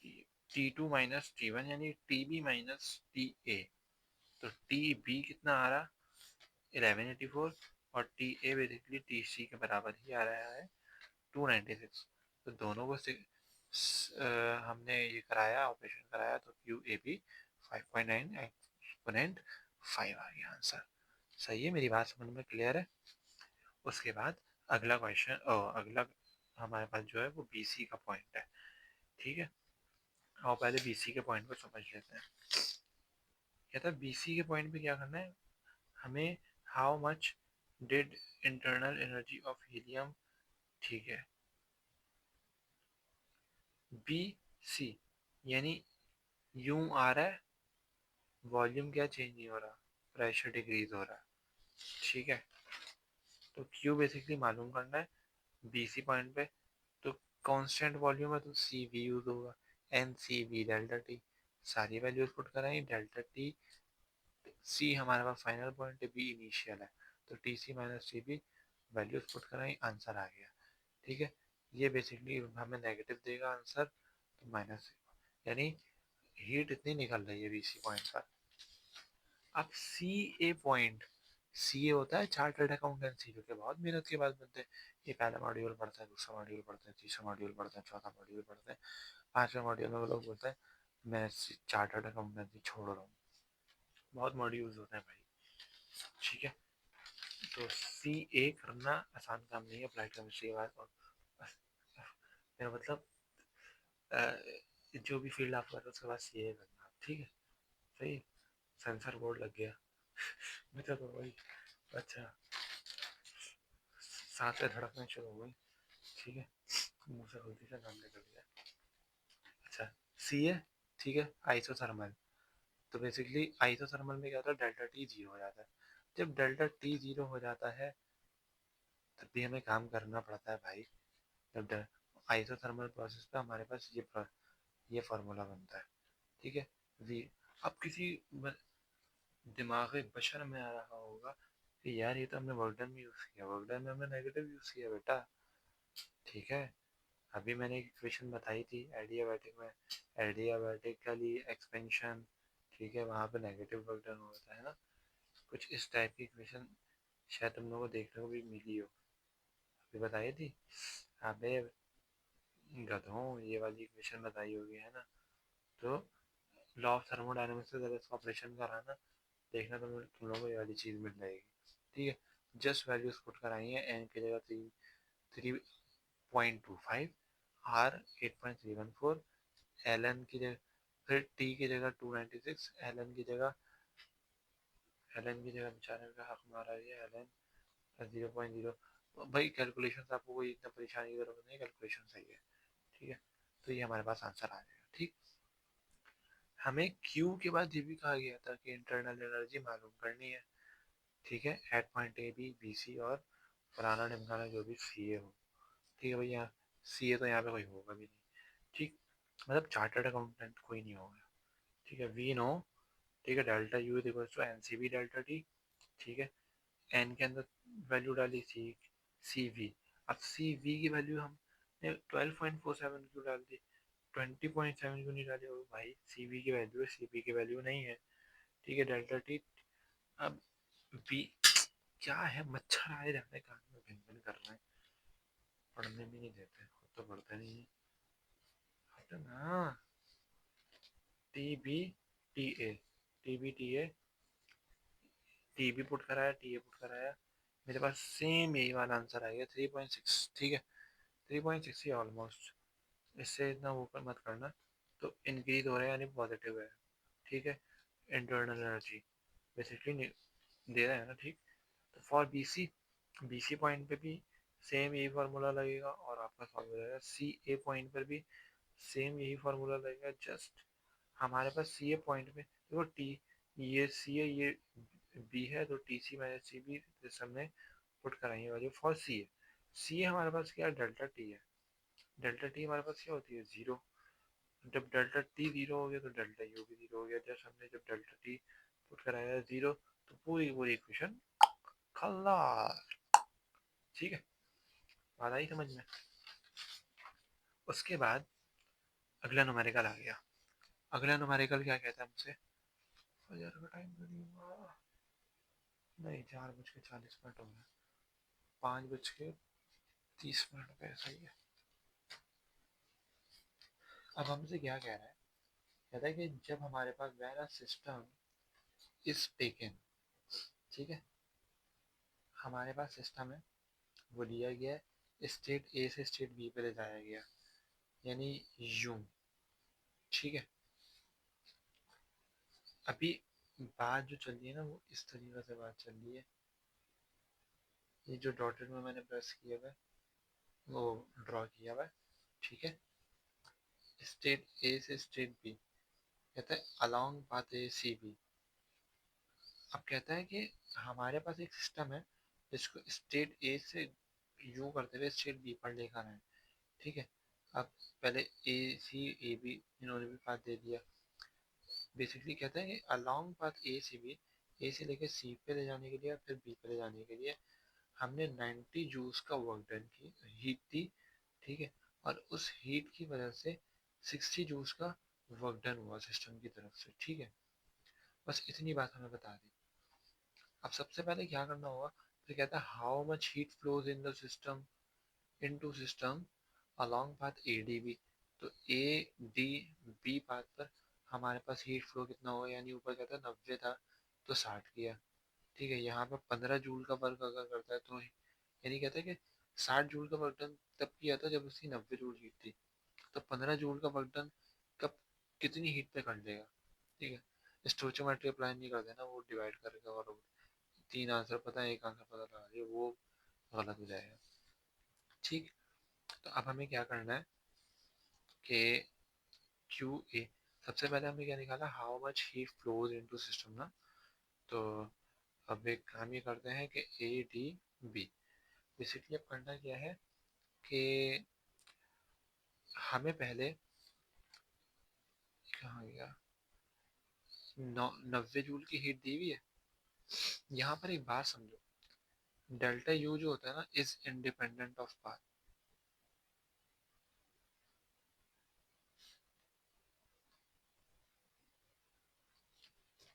T two minus T one, यानी T B minus T A. तो टी बी कितना आ रहा, 1184, और T A basically T C के बराबर ही आ रहा है, 296। तो दोनों को हमने ये कराया, ऑपरेशन कराया, तो क्यू ए बी 5.9 एक्सपोनेंट 5 आ गया आंसर। सही है, मेरी बात समझ में क्लियर है? उसके बाद अगला क्वेश्चन, अगला हमारे पास जो है वो बी सी का पॉइंट है। ठीक है, और पहले बी सी के पॉइंट को समझ लेते हैं। कहता है बी सी के पॉइंट पे क्या करना है हमें, how much did internal energy of helium, ठीक है, बी सी, यानी यूं आ रहा है, वॉल्यूम क्या चेंज नहीं हो रहा, प्रेशर डिक्रीज हो रहा है। ठीक है, तो क्यू बेसिकली मालूम करना है बी सी पॉइंट पे, तो कांस्टेंट वॉल्यूम है तो सी वी यूज होगा, N C V delta T, सारी वैल्यूज पुट कराएं, डेल्टा टी, सी हमारे पास फाइनल पॉइंट है, बी इनिशियल है, तो T C minus T B, values put कराएं, आंसर आ गया। ठीक है, ये बेसिकली हमें नेगेटिव देगा आंसर, तो माइनस, यानी हीट इतनी निकल रही है बी सी पॉइंट पर। अब सी ए पॉइंट, सी ए होता है चार्टर्ड अकाउंटेंसी, जो कि बहुत मेहनत के बाद बनते हैं। ये पहला मॉड्यूल पढ़ता है, दूसरा मॉड्यूल पढ़ता है, तीसरा मॉड्यूल पढ़ता है, चौथा मॉड्यूल पढ़ता है, पांचवें मॉड्यूल में वो लोग बोलते हैं मैं चार्टर्ड अकाउंटेंसी छोड़ रहा हूँ। बहुत मॉड्यूल्स होते हैं भाई। ठीक है, तो सी ए करना आसान काम नहीं है अप्लाइड केमिस्ट्री के बाद। और मेरा मतलब जो भी फील्ड आप कर रहे हो उसके बाद सी ए करना, ठीक है? सही, सेंसर बोर्ड लग गया मुझे तो वही, अच्छा, सांसें धड़कना शुरू हो गई। ठीक है, मुंह से गलती से नाम निकल गया। अच्छा, सी है, ठीक है, आइसोथर्मल। तो बेसिकली आइसोथर्मल में क्या होता है, डेल्टा टी जीरो हो जाता है। जब डेल्टा टी जीरो हो जाता है तब भी हमें काम करना पड़ता है भाई। जब आइसोथर्मल प्रोसेस पे हमारे पास ये फार्मूला बनता है। ठीक है, वी, अब किसी दिमाग बशर में आ रहा होगा कि यार ये तो हमने वर्क डन में यूज़ किया, वर्क डन में हमने नेगेटिव यूज़ किया बेटा। ठीक है, अभी मैंने एक इक्वेशन बताई थी एडियाबैटिक में, एडियाबैटिकली एक्सपेंशन, ठीक है, वहाँ पे नेगेटिव वर्क डन होता है ना। कुछ इस टाइप की इक्वेशन शायद तुम लोगों को देखने को भी मिली हो, अभी बताई थी। अबे गधों, ये वाली इक्वेशन बताई होगी है ना। तो लॉ ऑफ थर्मोडायनेमिक्स से अगर इसका ऑपरेशन कराना, देखना तुम लोगों को ये वाली चीज़ मिल जाएगी। ठीक है, जस्ट वैल्यूज पुट कराई है, एन की जगह 3.25, आर 8.314, एल एन की जगह, फिर टी की जगह 296, एल एन की जगह बेचारे का हक मारा है, एल एन 0.0। भाई कैलकुलेशन आपको कोई इतना परेशानी की जरूरत नहीं, कैलकुलेशन सही है। ठीक है, तो ये हमारे पास आंसर आ जाएगा। ठीक, हमें क्यू के बाद ये भी कहा गया था कि इंटरनल एनर्जी मालूम करनी है। ठीक है, at point A B B C और फलाना ढिमकाना जो भी सी ए हो, ठीक है भैया, सी ए तो यहाँ पे कोई होगा भी नहीं, ठीक, मतलब चार्टर्ड अकाउंटेंट कोई नहीं होगा, ठीक है, वी नो, ठीक है, delta U is equal to N C B delta T, ठीक है, एन के अंदर वैल्यू डाली सी वी, अब सी वी की वैल्यू हमने 12.47 क्यों डाल दी, 20.7 क्यों नहीं डाली, और भाई सी वी की वैल्यू है, सी वी की वैल्यू नहीं है, ठीक है, डेल्टा टी, अब वी, क्या है, मच्छर आए रहते हैं कान में, भिन भिन कर रहे हैं, पढ़ने भी नहीं देते, खुद तो पढ़ते नहीं है, हटो ना, T B T A, T B T A, T भी पुट कराया, टी ए पुट कराया, मेरे पास सेम यही वाला आंसर आएगा 3.6, ठीक है, 3.6 ही ऑलमोस्ट, इससे इतना ऊपर मत करना, तो इंक्रीज हो रहा है यानी पॉजिटिव है, ठीक है, इंटरनल एनर्जी बेसिकली दे रहा है ना, ठीक, तो for B C, B C point पे भी सेम यही फार्मूला लगेगा, और आपका फार्मूला लगेगा सी ए पॉइंट पर भी सेम यही फार्मूला लगेगा, जस्ट हमारे पास सी ए पॉइंट में देखो, टी, ये सी ए, ये बी है, तो T C minus C B हमने पुट कराई value for C A, C A हमारे पास क्या है, डेल्टा टी है, डेल्टा टी हमारे पास क्या होती है, जीरो, जब डेल्टा टी जीरो हो गया तो डेल्टा यू भी जीरो हो गया, जब डेल्टा टी पुट कराया जीरो, तो पूरी पूरी इक्वेशन खल्लास, ठीक है, बात आई समझ में। उसके बाद अगला न्यूमेरिकल आ गया, अगला न्यूमेरिकल क्या कहता है हमसे, फजर का टाइम तो नहीं हुआ, नहीं 4:40 हो गया, 5:30 पे ऐसा ही है। अब हमसे क्या कह रहा है, कहता है कि जब हमारे पास वैरा सिस्टम इज टेकन, ठीक है, हमारे पास सिस्टम है, वो दिया गया है, स्टेट ए से स्टेट बी पे ले जाया गया, यानी यूं, ठीक है, अभी बात जो चल रही है ना, वो इस तरीके से बात चल रही है, ये जो डॉटेड में मैंने प्रेस किया हुआ है, वो ड्रॉ किया हुआ है, ठीक है, स्टेट ए से स्टेट बी, कहता है along path A C B, अब कहता है कि हमारे पास एक सिस्टम है जिसको स्टेट ए से यू करते हुए स्टेट बी पर लेकर आए, ठीक है, अब पहले ए सी ए बी इन्होंने भी पाथ दे दिया, बेसिकली कहता है कि along path A C B, A से लेकर सी पे ले जाने के लिए फिर बी पे ले जाने के लिए हमने 90 जूल्स का वर्क डन की, हीट दी, ठीक है, और उस हीट की वजह से 60 जूल्स का वर्क डन हुआ सिस्टम की तरफ से, ठीक है, बस इतनी बात हमें बता दी। अब सबसे पहले क्या करना होगा, तो कहता है how much heat flows in the system, into system along path A D B, तो ए डी बी पाथ पर हमारे पास हीट फ्लो कितना होगा, यानी ऊपर कहता है 90 था तो 60 किया, ठीक है, यहाँ पर 15 जूल का वर्क अगर करता है तो यानी कहता है कि 60 जूल का वर्क डन तब किया था जब उसकी 90 जूल हीट थी, तो 15 जूल का वर्क डन कब कितनी हीट पे कर लेगा, ठीक है, स्टोइचोमेट्री अप्लाई नहीं कर देना, वो डिवाइड करेगा, और 3 आंसर पता है, एक आंसर पता लगा दिया, वो गलत हो जाएगा, ठीक, तो अब हमें क्या करना है कि क्यू ए, सबसे पहले हमें क्या निकाला, how much heat flows into system ना, तो अब एक काम ये करते हैं कि ए डी बी, बेसिकली अब करना क्या है कि हमें पहले, कहाँ गया, 90 जूल की हीट दी हुई है, यहाँ पर एक बात समझो, डेल्टा यू जो होता है ना is independent of path,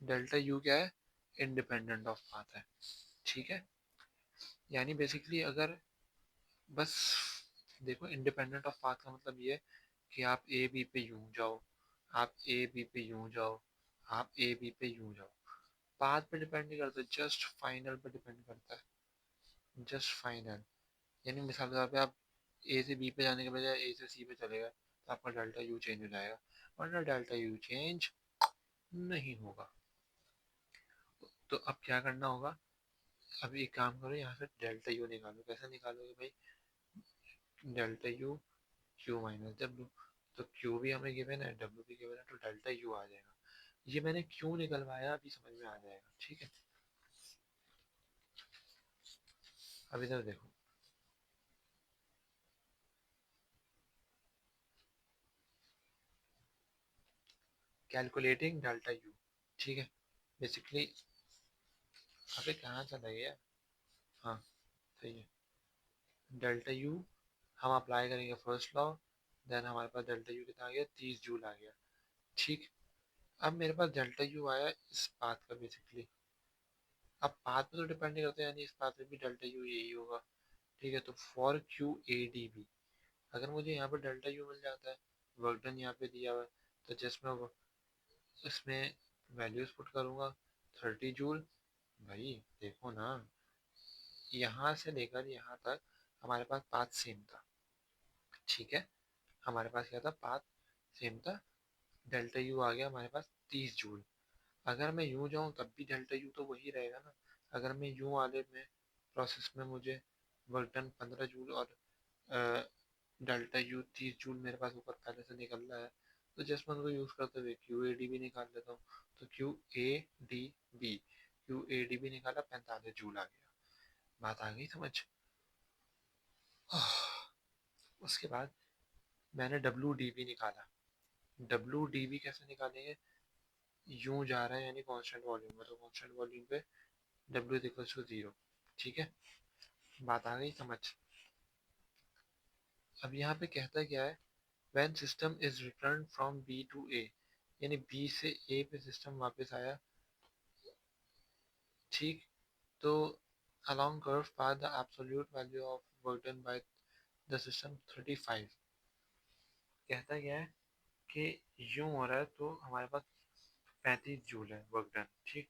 delta U क्या है, इंडिपेंडेंट ऑफ पाथ है, ठीक है, यानी बेसिकली अगर, बस देखो, इंडिपेंडेंट ऑफ पाथ का मतलब ये है कि आप ए बी पे यूं जाओ, आप ए बी पे यूं जाओ, आप ए बी पे यूं जाओ, पाथ पे डिपेंड नहीं करता, जस्ट फाइनल पे डिपेंड करता है, जस्ट फाइनल, यानी मिसाल के तौर पे आप ए से बी पे जाने के बजाय ए से सी पे चले गए तो आपका डेल्टा यू चेंज हो जाएगा, वरना डेल्टा यू चेंज नहीं होगा, तो अब क्या करना होगा, अब एक काम करो, यहाँ से डेल्टा यू निकालो, कैसे निकालोगे भाई, delta U Q minus W, तो क्यू भी हमें गिवन है, डब्ल्यू भी गिवन है, तो डेल्टा यू आ जाएगा, ये मैंने क्यों निकलवाया अभी समझ में आ जाएगा, ठीक है, अब इधर देखो, कैलकुलेटिंग डेल्टा यू, ठीक है। बेसिकली अबे कहाँ चला गया, हाँ सही है। डेल्टा यू हम अप्लाई करेंगे फर्स्ट लॉ, देन हमारे पास डेल्टा यू कितना आ गया, 30 जूल आ गया, ठीक। अब मेरे पास डेल्टा यू आया इस पाथ का बेसिकली, अब पाथ पे तो डिपेंड नहीं करते, यानी इस पाथ में भी डेल्टा यू यही होगा, ठीक है। तो for Q A D B, अगर मुझे यहाँ पर डेल्टा यू मिल जाता है, वर्क डन यहाँ पे दिया हुआ है, तो जस्ट मैं इसमें वैल्यूज पुट करूँगा, 30 जूल। भाई देखो ना, यहाँ से लेकर यहाँ तक हमारे पास पाथ सेम था, ठीक है। हमारे पास क्या था, पाथ सेम था। डेल्टा यू आ गया हमारे पास 30 जूल। अगर मैं यूँ जाऊँ तब भी डेल्टा यू तो वही रहेगा ना। अगर मैं यूँ वाले में प्रोसेस में मुझे वर्क डन 15 जूल और डेल्टा यू 30 जूल मेरे पास ऊपर पहले से निकल रहा है, तो जस्ट मैं उनको यूज़ करते हुए क्यू ए डी भी निकाल लेता हूँ। तो क्यू ए डी बी निकाला, 45 जूल आ गया। बात आ गई समझ। उसके बाद मैंने डब्ल्यू डी बी निकाला। डब्ल्यू डी बी कैसे निकालेंगे, यूं जा रहा है यानी कांस्टेंट वॉल्यूम में, तो कांस्टेंट वॉल्यूम पे W इज इक्वल टू 0, ठीक है। बात आ गई समझ। अब यहाँ पे कहता क्या है, when system is return from B to A, यानी B से A पे सिस्टम वापस आया, ठीक। तो along curve path the absolute value of work done by the system 35। कहता क्या है कि यूं हो रहा है तो हमारे पास 35 जूल है वर्क डन, ठीक।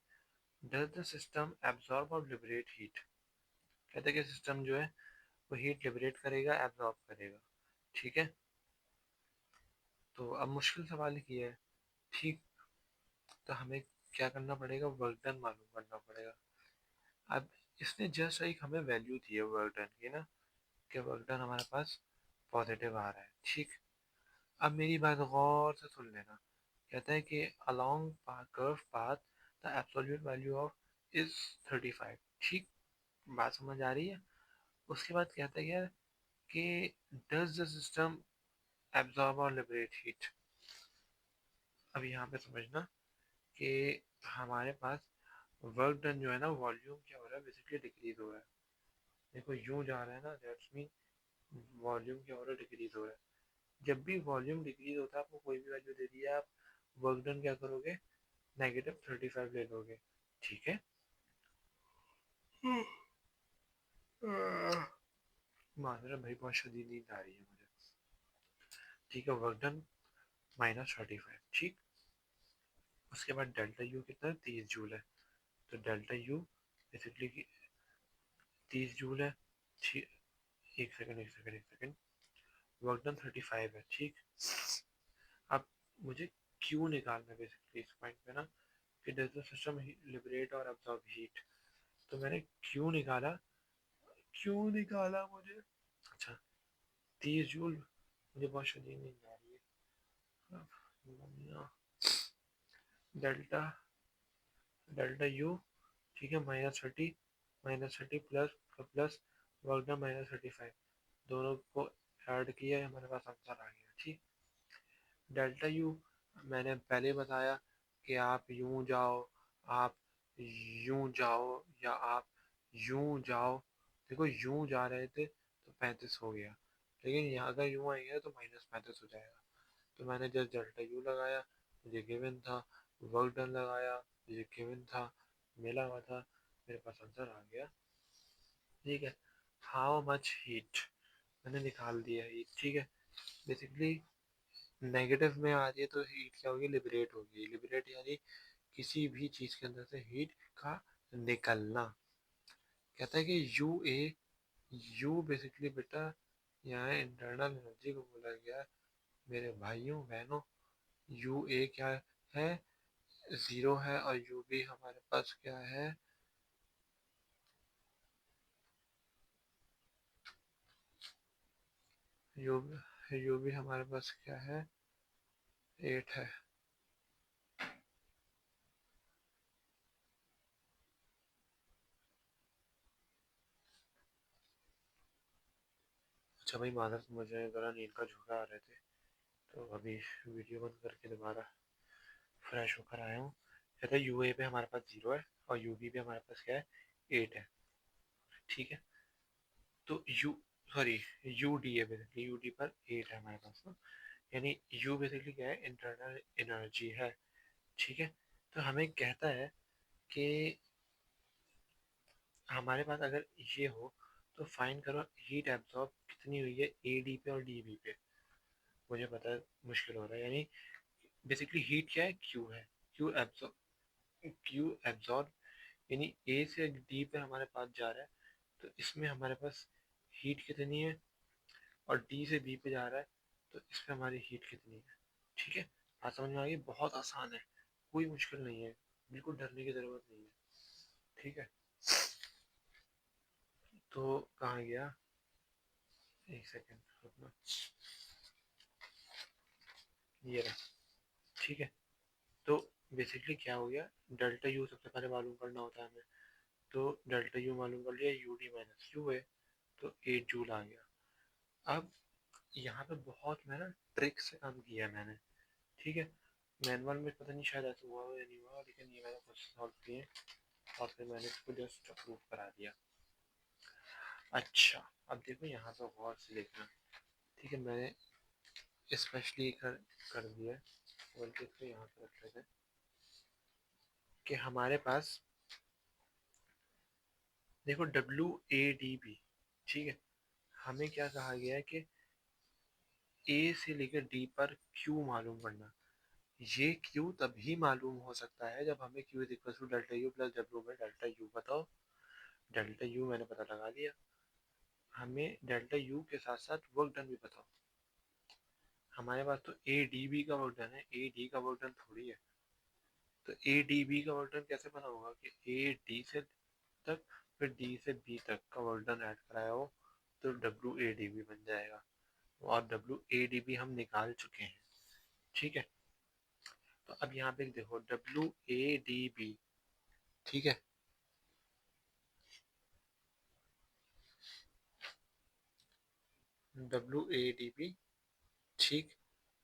डज द सिस्टम एब्जॉर्ब और लिबरेट हीट, कहते हैं कि सिस्टम जो है वो हीट लिबरेट करेगा, एब्जॉर्ब करेगा, ठीक है। तो अब मुश्किल सवाल किया है, ठीक। तो हमें क्या करना पड़ेगा, वर्क डन मालूम करना पड़ेगा। अब इसने जस्ट एक हमें वैल्यू दी है वर्क डन की ना, कि वर्क डन हमारे पास पॉजिटिव आ रहा है, ठीक। अब मेरी बात गौर से सुन लेना, कहता है कि along curve path the absolute value of is 35, ठीक। बात समझ आ रही है। उसके बाद कहता है यार कि डज द सिस्टम एब्जॉर्ब और लिबरेट हीट। अब यहाँ पे समझना कि हमारे पास वर्क डन जो है ना, वॉल्यूम क्या हो रहा है, बेसिकली डिक्रीज हो रहा है। देखो यूं जा रहा है ना, दैट्स मीन वॉल्यूम क्या हो रहा है, डिक्रीज हो रहा है। जब भी वॉल्यूम डिक्रीज होता है, आपको कोई भी वैल्यू दे दी है, आप वर्क डन क्या करोगे, -35 ले लोगे, ठीक है। माजरा भाई, बहुत शदीद नींद आ रही है मुझे, ठीक है। वर्क डन -35, ठीक। उसके बाद डेल्टा यू कितना है, 30 जूल है। तो डेल्टा यू बेसिकली 30 जूल है, ठीक। एक सेकंड, वर्क डन 35 है, ठीक। अब मुझे क्यू निकालना है बेसिकली इस पॉइंट पे ना, कि डज द सिस्टम लिबरेट और अब्सॉर्ब हीट। तो मैंने क्यू निकाला मुझे, अच्छा 30 जूल। मुझे बहुत शदीद नींद आ रही है। डेल्टा डेल्टा यू, ठीक है, -30 प्लस वर्क डन -35, दोनों को ऐड किया, हमारे पास आंसर आ गया, ठीक। डेल्टा यू मैंने पहले बताया कि आप यूं जाओ, आप यूं जाओ, या आप यूं जाओ। देखो यूं जा रहे थे तो 35 हो गया, लेकिन यहाँ अगर यूं आएंगे तो -35 हो जाएगा। तो मैंने जस्ट डेल्टा यू लगाया, मुझे गिवन था। वर्क डन लगाया, मुझे गिवन था, मिला हुआ था, मेरे पास आंसर आ गया, ठीक है। हाउ मच हीट, मैंने निकाल दिया हीट, ठीक है। बेसिकली नेगेटिव में आ रही है तो हीट क्या होगी, लिबरेट होगी। लिबरेट यानी किसी भी चीज के अंदर से हीट का निकलना। कहता है कि यू बेसिकली बेटा, यहाँ इंटरनल एनर्जी को बोला गया मेरे भाइयों बहनों। यू ए क्या है, 0 है, और यू बी हमारे पास क्या है, यू यू बी हमारे पास क्या है, 8 है। अच्छा भाई मानस, मुझे ज़रा नींद का झोंका आ रहे थे, तो अभी वीडियो बंद करके दोबारा फ्रेश होकर आया हूँ। कहता है यूए पे हमारे पास 0 है और यूबी पे हमारे पास क्या है, 8 है। ठीक है, तो सॉरी, यू डी है बेसिकली, यू डी पर 8 है हमारे पास ना, यानी यू बेसिकली क्या है, इंटरनल एनर्जी है। ठीक है, तो हमें कहता है कि हमारे पास अगर ये हो तो फाइंड करो हीट एब्जॉर्ब कितनी हुई है ए डी पे और डी बी पे। मुझे पता है मुश्किल हो रहा है, यानी बेसिकली हीट क्या है, क्यू है। क्यू एब्जॉर्ब यानी ए से डी पे हमारे पास जा रहा है, तो इसमें हमारे पास हीट कितनी है, और डी से बी पे जा रहा है, तो इसमें हमारी हीट कितनी है। ठीक है, बात समझ में आ गई? बहुत आसान है, कोई मुश्किल नहीं है, बिल्कुल डरने की जरूरत नहीं है। ठीक है, तो कहाँ गया, एक सेकेंड रुकना, ये रहा। ठीक है, तो बेसिकली क्या हो गया, डेल्टा यू सबसे पहले मालूम करना होता है हमें, तो डेल्टा यू मालूम कर लिया, यू डी माइनस यू है, तो 8 जूल आ गया। अब यहाँ पे बहुत मैं ना ट्रिक से काम किया है मैंने। ठीक है, मैनुअल में पता नहीं शायद ऐसा हुआ हो या नहीं हुआ, लेकिन ये मैंने खुद सॉल्व किए और फिर मैंने इसको जस्ट अप्रूव करा दिया। अच्छा, अब देखो यहाँ पे गौर से देखना। ठीक है, मैंने स्पेशली कर दिया है, बल्कि इसको यहाँ पे रख लेते हैं कि हमारे पास देखो डब्ल्यू ए डी बी। ठीक है, हमें क्या कहा गया है कि ए से लेकर डी पर क्यू मालूम करना। ये क्यू तभी मालूम हो सकता है जब हमें Q is equal to delta U plus W में डेल्टा यू बताओ। डेल्टा यू मैंने पता लगा लिया, हमें डेल्टा यू के साथ साथ वर्क डन भी बताओ। हमारे पास तो ए डी बी का वर्क डन है, ए डी का वर्क डन थोड़ी है। तो ए डी बी का वर्क डन कैसे पता होगा कि ए डी से तक फिर डी से बी तक का वर्क डन ऐड कराया हो, तो डब्ल्यू ए डी बी बन जाएगा, और डब्ल्यू ए डी बी हम निकाल चुके हैं। ठीक है, तो अब यहाँ पे देखो डब्ल्यू ए डी बी। ठीक है, डब्ल्यू ए डी बी। ठीक,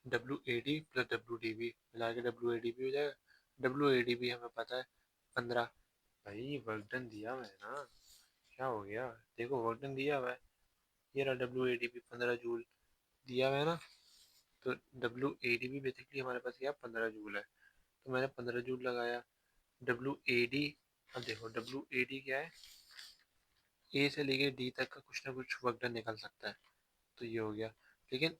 W A D plus W D B मिला के डब्ल्यू ए डी बी हो जाएगा। डब्ल्यू ए डी बी हमें पता है 15। भाई वर्क डन दिया हुआ है ना, क्या हो गया, देखो वर्क डन दिया हुआ है, ये रहा W A D B 15 joule दिया हुआ है ना। तो W A D B basically हमारे पास क्या 15 जूल है, तो मैंने 15 जूल लगाया। डब्ल्यू ए डी, अब देखो डब्ल्यू ए डी क्या है, ए से लेके डी तक का कुछ ना कुछ वर्क डन निकल सकता है, तो ये हो गया। लेकिन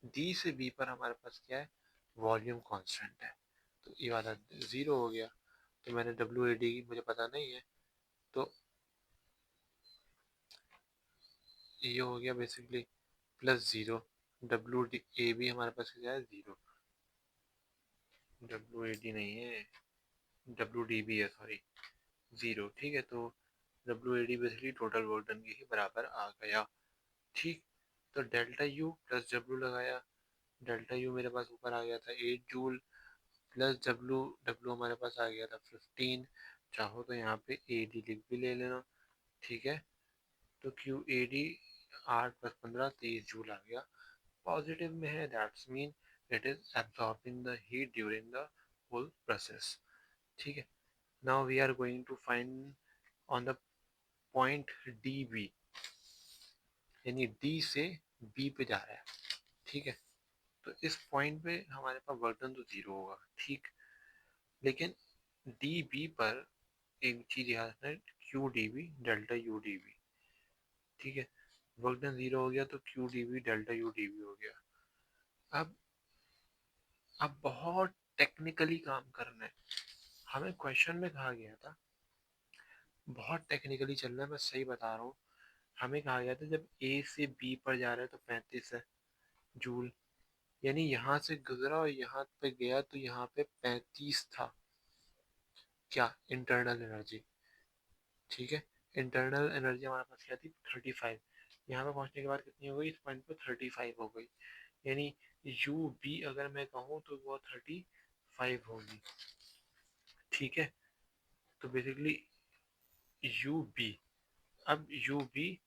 डी से बी पर हमारे पास क्या है, वॉल्यूम कांस्टेंट है, तो ये वाला 0 हो गया। तो मैंने डब्ल्यू ए डी मुझे पता नहीं है, तो ये हो गया basically +0। W D A B हमारे पास क्या है, 0। डब्ल्यू ए डी नहीं है, डब्ल्यू डी बी है, सॉरी, 0। ठीक है, तो W A D basically total work done के ही बराबर आ गया। ठीक, तो डेल्टा यू प्लस डब्ल्यू लगाया। डेल्टा यू मेरे पास ऊपर आ गया था 8 जूल, प्लस डब्ल्यू, डब्ल्यू हमारे पास आ गया था 15। चाहो तो यहाँ पे ए डी लिख भी ले लेना। ठीक है, तो क्यू ए डी 8 + 15 23 जूल आ गया। पॉजिटिव में है, that's mean it is absorbing the heat during the whole process. ठीक है, now we are going to find on the point D B, यानी डी से बी पे जा रहा है। ठीक है, तो इस पॉइंट पे हमारे पास वर्क डन तो 0 होगा। ठीक, लेकिन डी बी पर एक चीज याद रखना, Q D B delta U D B. ठीक है, वर्क डन 0 हो गया, तो Q D B delta U D B हो गया। अब अब बहुत टेक्निकली काम करना है, हमें क्वेश्चन में कहा गया था, बहुत टेक्निकली चलना है, मैं सही बता रहा हूँ। हमें कहा गया था जब ए से बी पर जा रहा है तो 35 है जूल, यानी यहाँ से गुजरा और यहाँ पे गया, तो यहाँ पे 35 था क्या, इंटरनल एनर्जी। ठीक है, इंटरनल एनर्जी हमारे पास क्या थी, 35। यहाँ पे पहुँचने के बाद कितनी हो गई, इस पॉइंट पे 35 हो गई, यानी यू बी अगर मैं कहूँ तो वो 35 होगी। ठीक है, तो बेसिकली यू बी, अब यू बी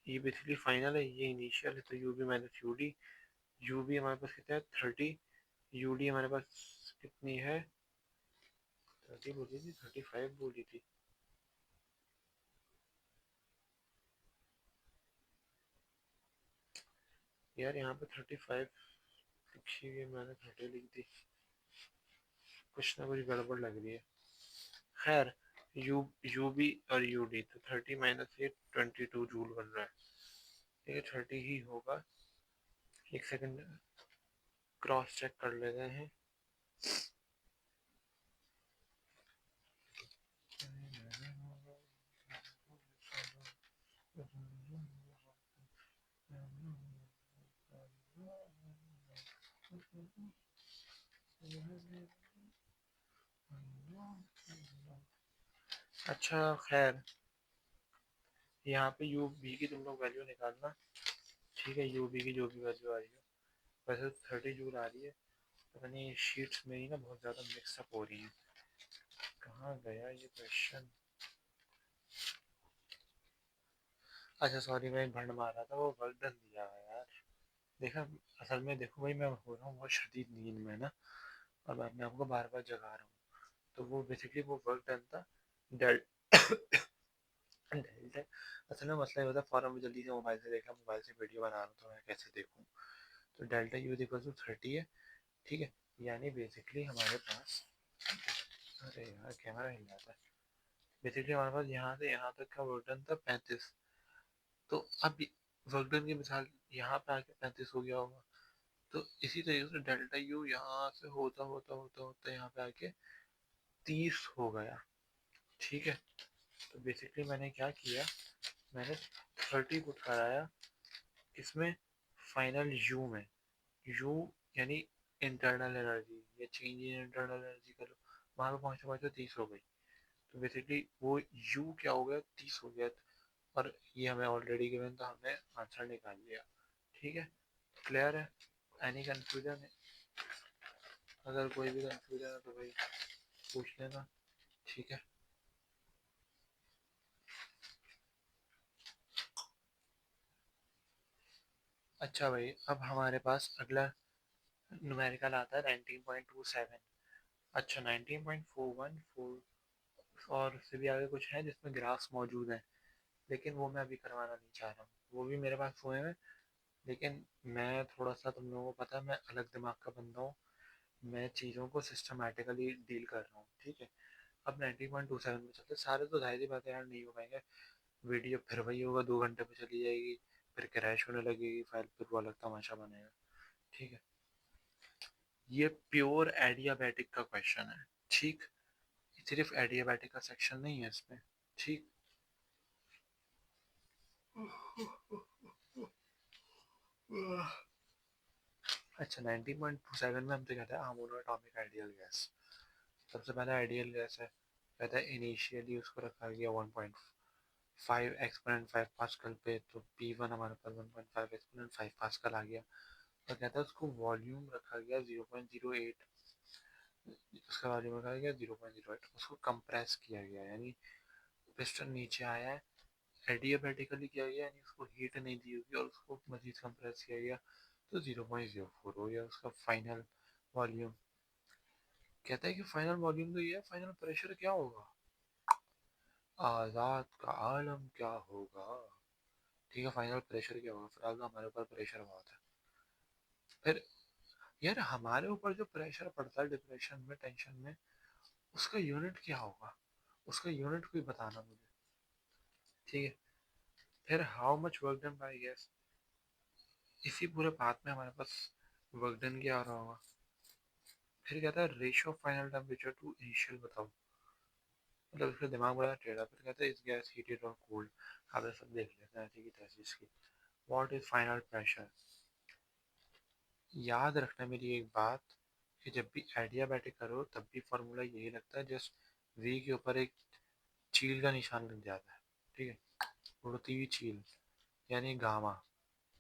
ये बेसिकली फाइनल है, ये इनिशियल है, तो U B minus U D. U B हमारे पास कितना है 30, यू डी हमारे पास कितनी है 30 बोली थी 35 बोली थी। यार यहाँ पे 35 लिखी हुई है, मैंने 30 लिख दी, कुछ ना कुछ गड़बड़ लग रही है। खैर यू यू बी और यू डी, तो 30 माइनस 8 22 जूल बन रहा है, ये 30 ही होगा। एक सेकंड क्रॉस चेक कर लेते हैं। अच्छा खैर यहाँ पे यू बी की तुम लोग वैल्यू निकालना, ठीक है। यू बी की जो भी वैल्यू आ रही है, वैसे 30 जूल आ रही है। पता नहीं शीट्स मेरी ना बहुत ज़्यादा मिक्सअप हो रही हैं, कहाँ गया ये क्वेश्चन। अच्छा सॉरी, मैं भंड मार रहा था, वो वर्क डन दिया है यार। देखा, असल में देखो भाई, मैं हो रहा हूँ बहुत शदीद नींद में ना, और मैं अपने आपको बार बार जगा रहा हूँ। तो वो बेसिकली वो वर्क डन था डेल डेल्टा। असल में मसला ये होता है, फॉरम में जल्दी से मोबाइल से देखा, मोबाइल से वीडियो बना रहा हूँ तो मैं कैसे देखूँ। तो डेल्टा यू इक्वल टू 30 है, ठीक है। यानी बेसिकली हमारे पास, अरे यार कैमरा हिल जाता है। बेसिकली हमारे पास यहाँ से यहाँ तक का वर्क डन था 35, तो अब वर्क डन की मिसाल यहाँ पे आके 35 हो गया होगा। तो इसी तरीके से डेल्टा यू यहाँ से होता होता होता होता यहाँ पे आके 30 हो गया, ठीक है। तो बेसिकली मैंने क्या किया, मैंने 30 पुट कराया इसमें फाइनल यू में। यू यानी इंटरनल एनर्जी या चेंज इन इंटरनल एनर्जी कर लो, वहाँ पे पहुँचते पहुँचते 30 हो गई। तो बेसिकली वो यू क्या हो गया 30 हो गया, और ये हमें ऑलरेडी गिवन था, हमने आंसर निकाल लिया, ठीक है। क्लियर है, एनी कंफ्यूजन है? अगर कोई भी कंफ्यूजन है तो भाई पूछ लेना, ठीक है। अच्छा भाई, अब हमारे पास अगला न्यूमेरिकल आता है 19.27। अच्छा 19.414 और उससे भी आगे कुछ है जिसमें ग्राफ्स मौजूद हैं, लेकिन वो मैं अभी करवाना नहीं चाह रहा हूँ, वो भी मेरे पास हुए हैं। लेकिन मैं थोड़ा सा, तुम लोगों को पता है मैं अलग दिमाग का बंदा हूँ, मैं चीज़ों को सिस्टमेटिकली डील कर रहा हूँ, ठीक है। अब 19.27 में चलते, सारे तो जाहिर सी बात है यार नहीं हो पाएंगे, वीडियो फिर वही होगा 2 घंटे पे चली जाएगी, फिर क्रैश होने लगेगी फाइल, फिर वो अलग तमाशा बनेगा, ठीक है। ये प्योर एडियाबैटिक का क्वेश्चन है, ठीक। सिर्फ एडियाबैटिक का सेक्शन नहीं है इसमें, ठीक। अच्छा 19.27 में हमसे कहता है अमोनो एटॉमिक आइडियल गैस। सबसे पहला आइडियल गैस है, कहता है इनिशियली उसको रखा गया 1.5 एक्सपोनेंट 5 पास्कल पे, तो P1 हमारे पास 1.5 एक्सपोनेंट 5 पास्कल आ गया। और कहता है उसको वॉल्यूम रखा गया 0.08, उसका वॉल्यूम रखा गया 0.08, उसको कंप्रेस किया गया, यानी पिस्टन नीचे आया है, एडियाबैटिकली किया गया, यानी उसको हीट नहीं दी होगी और उसको मजीद कंप्रेस किया गया, तो 0.04 हो गया उसका फाइनल वॉल्यूम। कहता है कि फाइनल वॉल्यूम तो ये है, फाइनल प्रेशर क्या होगा, आज़ाद का आलम क्या होगा, ठीक है। फाइनल प्रेशर क्या होगा, फिलहाल तो हमारे ऊपर प्रेशर बहुत है। फिर यार हमारे ऊपर जो प्रेशर पड़ता है डिप्रेशन में, टेंशन में, उसका यूनिट क्या होगा, उसका यूनिट कोई बताना मुझे, ठीक है। फिर how much work done by gas, इसी पूरे बात में हमारे पास वर्क डन क्या आ रहा होगा। फिर कहता है ratio final temperature to initial बताओ, मतलब इसका दिमाग बड़ा टेढ़ा। फिर कहता है इस गैस हीटेड और कोल्ड, आप सब देख लेते हैं ऐसी की तैसी इसकी। व्हाट इज फाइनल प्रेशर, याद रखना मेरी एक बात, कि जब भी एडियाबैटिक करो तब भी फार्मूला यही लगता है, जस्ट वी के ऊपर एक चील का निशान लग जाता है, ठीक है, उड़ती हुई चील, यानी गामा,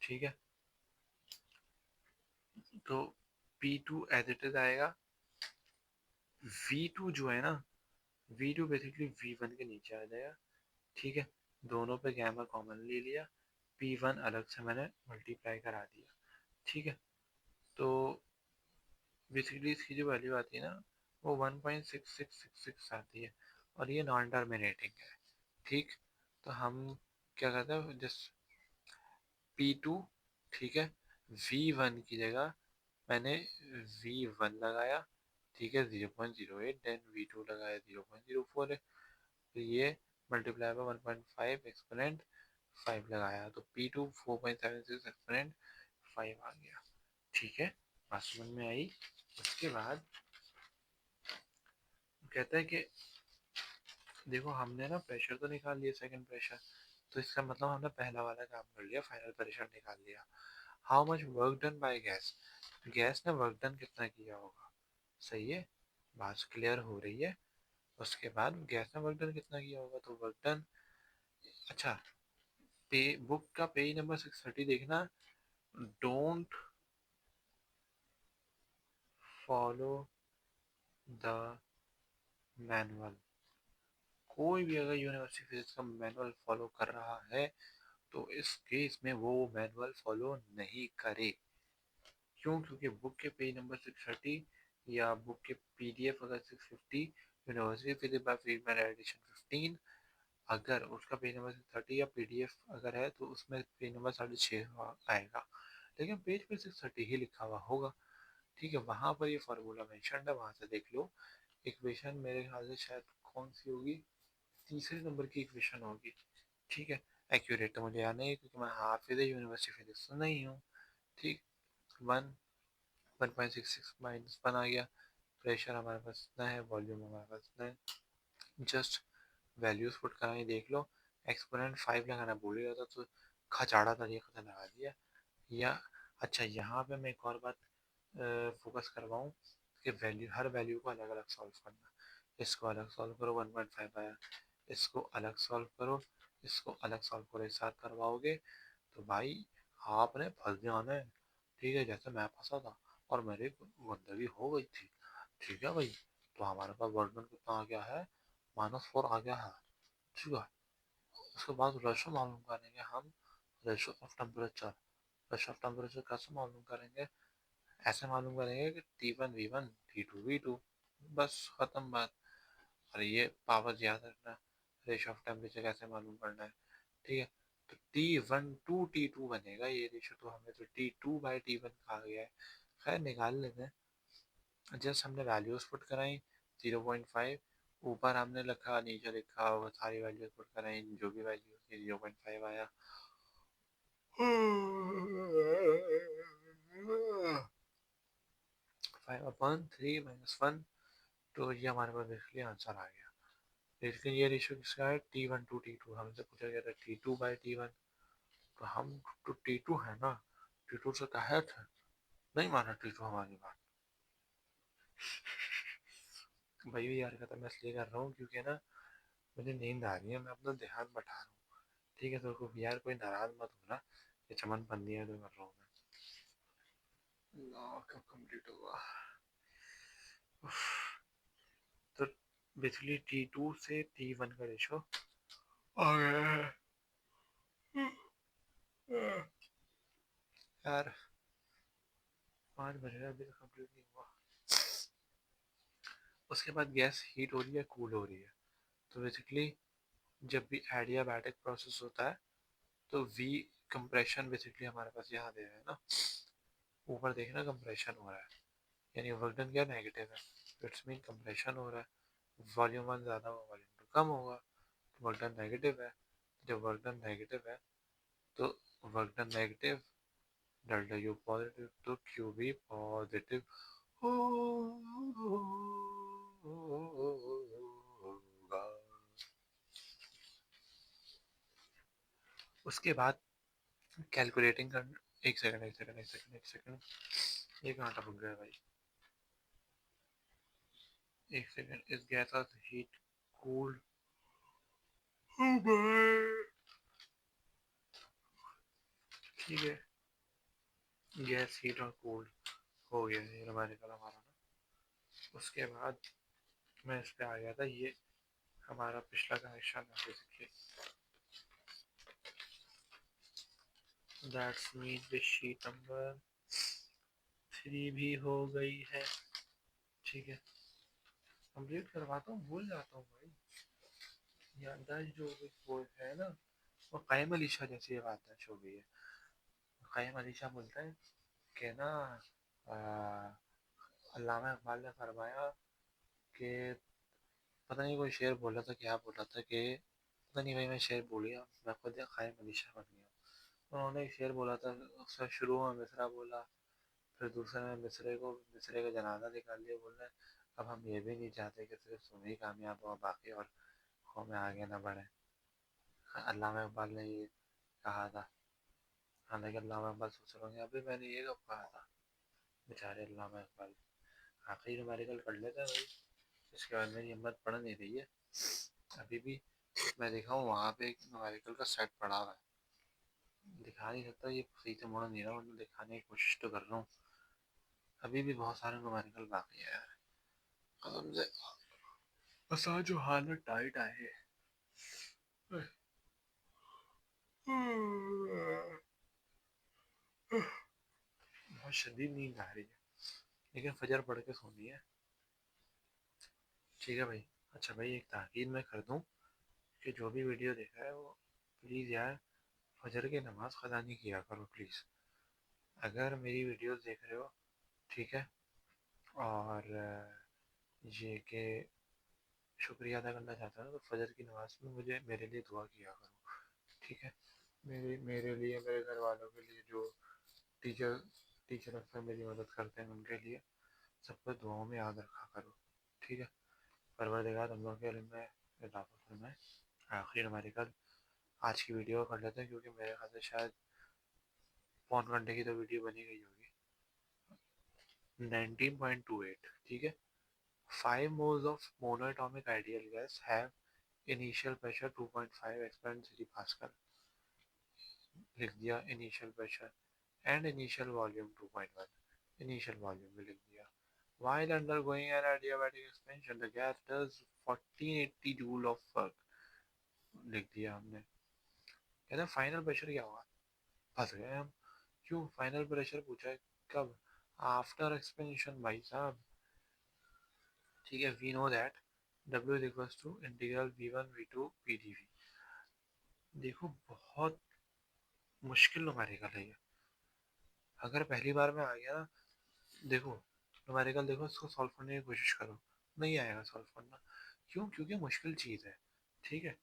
ठीक है। तो P2 एज इट इज आएगा, V2 जो है ना, V2 बेसिकली V1 के नीचे आ जाएगा, ठीक है। दोनों पे गैमा कॉमन ले लिया, P1 अलग से मैंने मल्टीप्लाई करा दिया, ठीक है। तो बेसिकली इसकी जो वैल्यू आती है ना वो 1.6666 आती है और ये नॉन टर्मिनेटिंग है, ठीक। तो हम क्या करते हैं, जस्ट P2, ठीक है, V1 की जगह मैंने V1 लगाया, ठीक है, 0.08, देन V2 लगाया 0.04 है, तो ये मल्टीप्लाई बाय 1.5 एक्सपोनेंट 5 लगाया तो P2 4.76 एक्सपोनेंट 5 आ गया, ठीक है। बात समझ में आई। उसके बाद कहता है कि देखो हमने ना प्रेशर तो निकाल लिया सेकंड प्रेशर, तो इसका मतलब हमने पहला वाला काम कर लिया, फाइनल प्रेशर निकाल लिया। How much work done by gas, gas ने वर्क डन कितना किया होगा, सही है, बात क्लियर हो रही है। उसके बाद गैस ने वर्क डन कितना किया होगा, तो वर्क डन, अच्छा, पे बुक का पेज नंबर 630 देखना, डोंट फॉलो द मैनुअल। कोई भी अगर यूनिवर्सिटी फिजिक्स का मैनुअल फॉलो कर रहा है तो इस केस में वो मैनुअल फॉलो नहीं करे। क्यों, क्योंकि बुक के पेज नंबर 630 या बुक के पीडीएफ अगर 650 university physics by Freedman edition 15, अगर उसका पेज नंबर 630 या पीडीएफ अगर है तो उसमें पेज नंबर 6.5 आएगा, लेकिन पेज पे 630 ही लिखा हुआ होगा, ठीक है। वहां पर ये फार्मूला मेंशन है, वहां से देख लो। इक्वेशन मेरे ख्याल से शायद कौन सी होगी, तीसरे नंबर की इक्वेशन होगी, ठीक है। एक्यूरेट तो मुझे याद नहीं क्योंकि मैं हाफिज यूनिवर्सिटी फिजिक्स तो नहीं हूँ, ठीक। 1.66 माइनस 1 आ गया, प्रेशर हमारे पास इतना है, वॉल्यूम हमारे पास इतना है, जस्ट वैल्यूज पुट कराएं, देख लो। एक्सपोनेंट 5 लगाना भूल गया था तो खचाड़ा तरीके से लगा दिया। या अच्छा, यहाँ पे मैं एक और बात फोकस करवाऊँ कि वैल्यू, हर वैल्यू को अलग अलग सॉल्व करना। इसको अलग सॉल्व करो 1.5 आया, इसको अलग सॉल्व करो, इसको अलग सॉल्व करो, एक साथ करवाओगे तो भाई आपने फंस जाना है, ठीक है। जैसे मैं फंसा था और मेरी गंदगी हो गई थी, ठीक है भाई। तो हमारे पास वर्डन कितना आ गया है, -4 आ गया है, ठीक है। उसके बाद रेशो मालूम करेंगे हम, ratio of temperature. Ratio of temperature कैसे मालूम करेंगे, ऐसे मालूम करेंगे कि T1 V1 T2 V2, बस खत्म बात। और ये पावर याद रखना, रेशो ऑफ टेम्परेचर कैसे मालूम करना है, ठीक है। तो T1 to T2 बनेगा ये रेशो, तो हमें तो T2/T1 कहा गया है, खैर निकाल लेते हैं। जस्ट हमने वैल्यूज पुट कराई 0.5, ऊपर हमने लिखा नीचे लिखा होगा, सारी वैल्यूज पुट कराई, जो भी वैल्यू थी 0.5 आया। 5/3 - 1, तो ये हमारे पास बेसिकली आंसर आ गया। लेकिन ये रेशियो किसका है, T1 to T2, हमसे पूछा गया था T2/T1, तो हम तो T2 है ना, T2 से कहे थे, नहीं माना T2 हमारी बात। भाई ये हरकत मैं इसलिए कर रहा हूँ क्योंकि ना मुझे नींद आ रही है, मैं अपना ध्यान बटा रहा हूँ, ठीक है। तो यार कोई नाराज मत होना, ये चमन बंदी है तो कर रहा हूँ मैं। कब कंप्लीट होगा, तो बेसिकली T2 से T1 का रेशो आ गया है यार। 5 बज रहा है, अभी तक कंप्लीट नहीं हुआ। उसके बाद गैस हीट हो रही है, कूल हो रही है, तो बेसिकली जब भी एडियाबैटिक प्रोसेस होता है तो वी कंप्रेशन बेसिकली हमारे पास यहाँ दे रहे हैं ना, ऊपर देखना कंप्रेशन हो रहा है, यानी वर्क डन क्या नेगेटिव है, इट्स मीन कंप्रेशन हो रहा है। वॉल्यूम 1 ज़्यादा होगा, वॉल्यूम 2 कम होगा, तो वर्क डन नेगेटिव है। जब वर्क डन नेगेटिव है तो work done negative, delta U positive, तो क्यू भी पॉजिटिव होगा। उसके बाद कैलकुलेटिंग करना, एक सेकंड एक सेकंड एक सेकंड एक सेकंड, एक घंटा रुक गया भाई, एक सेकंड। इस गैस का हीट कूल्ड, ठीक है, गैस हीट और कूल्ड हो गया ये हमारे कल हमारा ना। उसके बाद मैं इस पे आ गया था, ये हमारा पिछला कनेक्शन है basically. That's mean the sheet number 3 भी हो गई है। ठीक है, कंप्लीट करवाता हूँ, भूल जाता हूँ भाई, याददाश्त जो वो है ना, वो कायम अलीशा जैसी याददाश्त हो गई है। कायम अलीशा बोलता है कि ना, अल्लामा इकबाल ने फरमाया कि, पता नहीं कोई शेर बोला था, क्या बोला था कि, पता नहीं भाई, मैं शेर बोल गया, मैं खुद कायम अलीशा बन गया। उन्होंने एक शेर बोला था, उसका शुरू में मिसरा बोला, फिर दूसरे में मिसरे का जनाजा निकाल लिया, बोल रहे अब हम ये भी नहीं चाहते कि सिर्फ तुम ही कामयाब हो, बाकी और कौमें आगे ना बढ़े। अल्लामा इकबाल ने ये कहा था। हालांकि अल्लामा इकबाल सोच रहे होंगे अभी मैंने ये कब कहा था, बेचारे अल्लामा इकबाल। आखिरी न्यूमेरिकल कर लेते हैं भाई, इसके बाद मेरी हिम्मत पड़ नहीं रही है अभी भी। मैं देखा हूँ वहाँ पे एक न्यूमेरिकल का सेट पड़ा हुआ है, दिखा नहीं सकता, ये सही से मुड़ नहीं रहा, वरना दिखाने की कोशिश तो कर रहा हूँ। अभी भी बहुत सारे न्यूमेरिकल बाकी है यार, कसम से। बस आज जो हालत टाइट आए है, बहुत शदीद नींद आ रही है, लेकिन फजर पढ़ के सोनी है। ठीक है भाई। अच्छा भाई, एक ताकीद मैं कर दूं कि जो भी वीडियो देखा है वो प्लीज़ यार फजर की नमाज क़ज़ा नहीं किया करो प्लीज़। अगर मेरी वीडियोस देख रहे हो, ठीक है, और ये कि शुक्रिया अदा करना चाहता हूँ, तो फजर की नमाज में मुझे मेरे लिए दुआ किया करो। ठीक है, मेरे लिए, मेरे घर वालों के लिए, जो टीचर टीचर अक्सर मेरी मदद करते हैं उनके लिए, सबको दुआओं में याद रखा करो। ठीक है, परवरदिगार हम लोग के इल्म में इजाफा फरमाए। आखिर हमारे कल आज की वीडियो कर लेते हैं, क्योंकि मेरे ख्याल से शायद पौन घंटे की तो वीडियो बनी गई होगी। 19.28, ठीक है। 5 moles of monoatomic ideal gas have initial pressure 2.5 exponent Pascal। लिख दिया initial pressure, and initial volume 2.1, initial volume भी लिख दिया। While undergoing an adiabatic expansion, the gas does 1480 joule of work, लिख दिया हमने। कहते फाइनल प्रेशर क्या होगा, फंस गए हम। क्यों फाइनल प्रेशर पूछा है, कब, आफ्टर एक्सपेंशन भाई साहब। ठीक है, we know that W is equals to integral V1 V2 PdV। देखो बहुत मुश्किल न्यूमेरिकल है ये, अगर पहली बार में आ गया ना, देखो न्यूमेरिकल देखो, इसको सॉल्व करने की कोशिश करो, नहीं आएगा सॉल्व करना। क्यों, क्योंकि मुश्किल चीज़ है। ठीक है,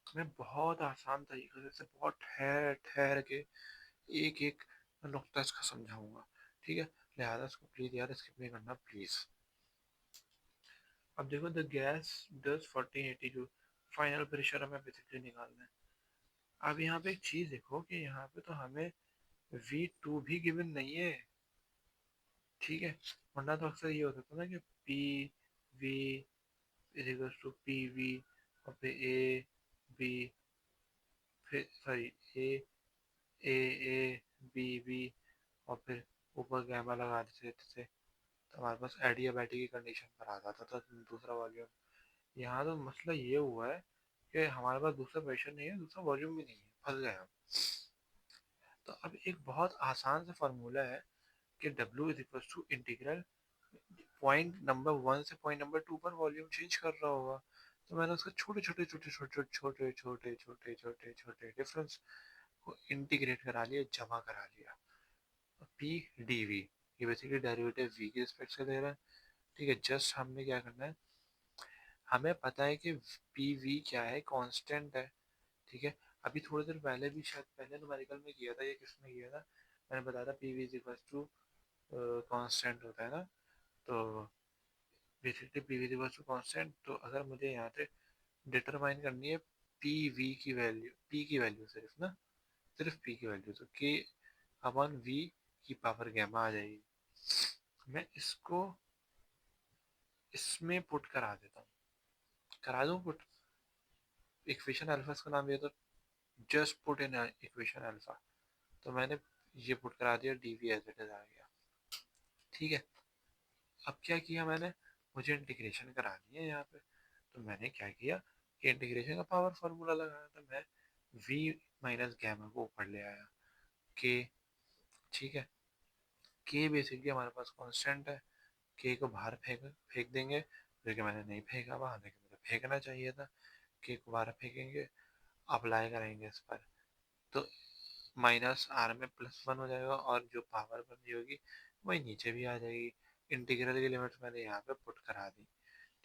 मैं बहुत आसान तरीके से बहुत ठहर ठहर के एक एक नुक्ता इसका समझाऊंगा। ठीक है, लिहाजा इसको प्लीज़ यार स्किप नहीं करना प्लीज़। अब देखो, the gas does 1480 joule, final pressure हमें बेसिकली निकालना है। अब यहाँ पे एक चीज़ देखो कि यहाँ पे तो हमें V2 भी गिवन नहीं है। ठीक है, वरना तो अक्सर ये होता था ना कि P V is equals to P V, और फिर ए बी, फिर sorry A A A B B, और फिर ऊपर गैमा लगा देते थे, तो हमारे पास एडियाबैटिक की कंडीशन पर आ जाता था दूसरा वॉल्यूम। यहाँ तो मसला ये हुआ है कि हमारे पास दूसरा प्रेशर नहीं है, दूसरा वॉल्यूम भी नहीं है, फंस गए हम। तो अब एक बहुत आसान सा फार्मूला है कि W is equal to integral point number 1 से पॉइंट नंबर 2 पर वॉल्यूम चेंज कर रहा होगा। तो मैंने उसके छोटे छोटे छोटे छोटे छोटे छोटे छोटे छोटे छोटे डिफरेंस को इंटीग्रेट करा लिया, जमा करा लिया। पी डी वी, ये बेसिकली डेरिवेटिव v के रिस्पेक्ट से दे रहा है। ठीक है, जस्ट हमने क्या करना है, हमें पता है कि पी वी क्या है, कांस्टेंट है। ठीक है, अभी थोड़ी देर पहले भी शायद पहले न्यूमेरिकल में किया था, ये किसमें किया था, मैंने बताया था P V is equal to constant होता है ना। तो basically P V is equal to constant, तो अगर मुझे यहाँ पे डिटरमाइन करनी है पी वी की वैल्यू, पी की वैल्यू सिर्फ ना, सिर्फ पी की वैल्यू, तो के अपन वी की पावर गैमा आ जाएगी। मैं इसको इसमें पुट करा देता हूँ, करा दूँ पुट, इक्वेशन अल्फा का नाम दिया, तो just put in equation alpha, तो मैंने ये पुट करा दिया, D V as it is आ गया। ठीक है, अब क्या किया मैंने, मुझे इंटीग्रेशन करानी है यहाँ पे, तो मैंने क्या किया कि इंटीग्रेशन का पावर फार्मूला लगाया, तो मैं v माइनस गैमा को ऊपर ले आया। के, ठीक है। के बेसिकली हमारे पास कांस्टेंट है, के को बाहर फेंक फेंक देंगे, जो कि मैंने नहीं फेंका बाहर, लेकिन मुझे फेंकना चाहिए था। के को बाहर फेंकेंगे, अप्लाई करेंगे इस पर, तो माइनस आर में प्लस वन हो जाएगा, और जो पावर बनी होगी वही नीचे भी आ जाएगी। इंटीग्रल की लिमिट्स मैंने यहाँ पे पुट करा दी,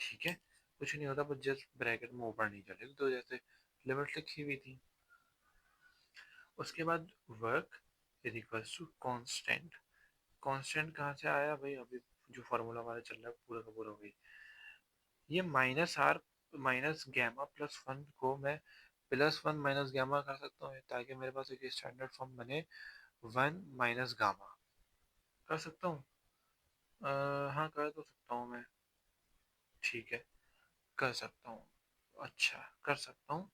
ठीक है। कुछ नहीं होता, बस जस्ट ब्रैकेट में ऊपर नीचे लिख दो जैसे लिमिट लिखी हुई थी। उसके बाद work is equals to constant. Constant कहाँ से आया भाई, अभी जो फार्मूला हमारा चल रहा है पूरा का पूरा वही। ये minus R minus gamma plus one को मैं प्लस वन माइनस गैमा कर सकता हूँ, ताकि मेरे पास एक स्टैंडर्ड फॉर्म बने, वन माइनस गामा। कर सकता हूँ, हाँ कर तो सकता हूँ मैं, ठीक है कर सकता हूँ। अच्छा कर सकता हूँ,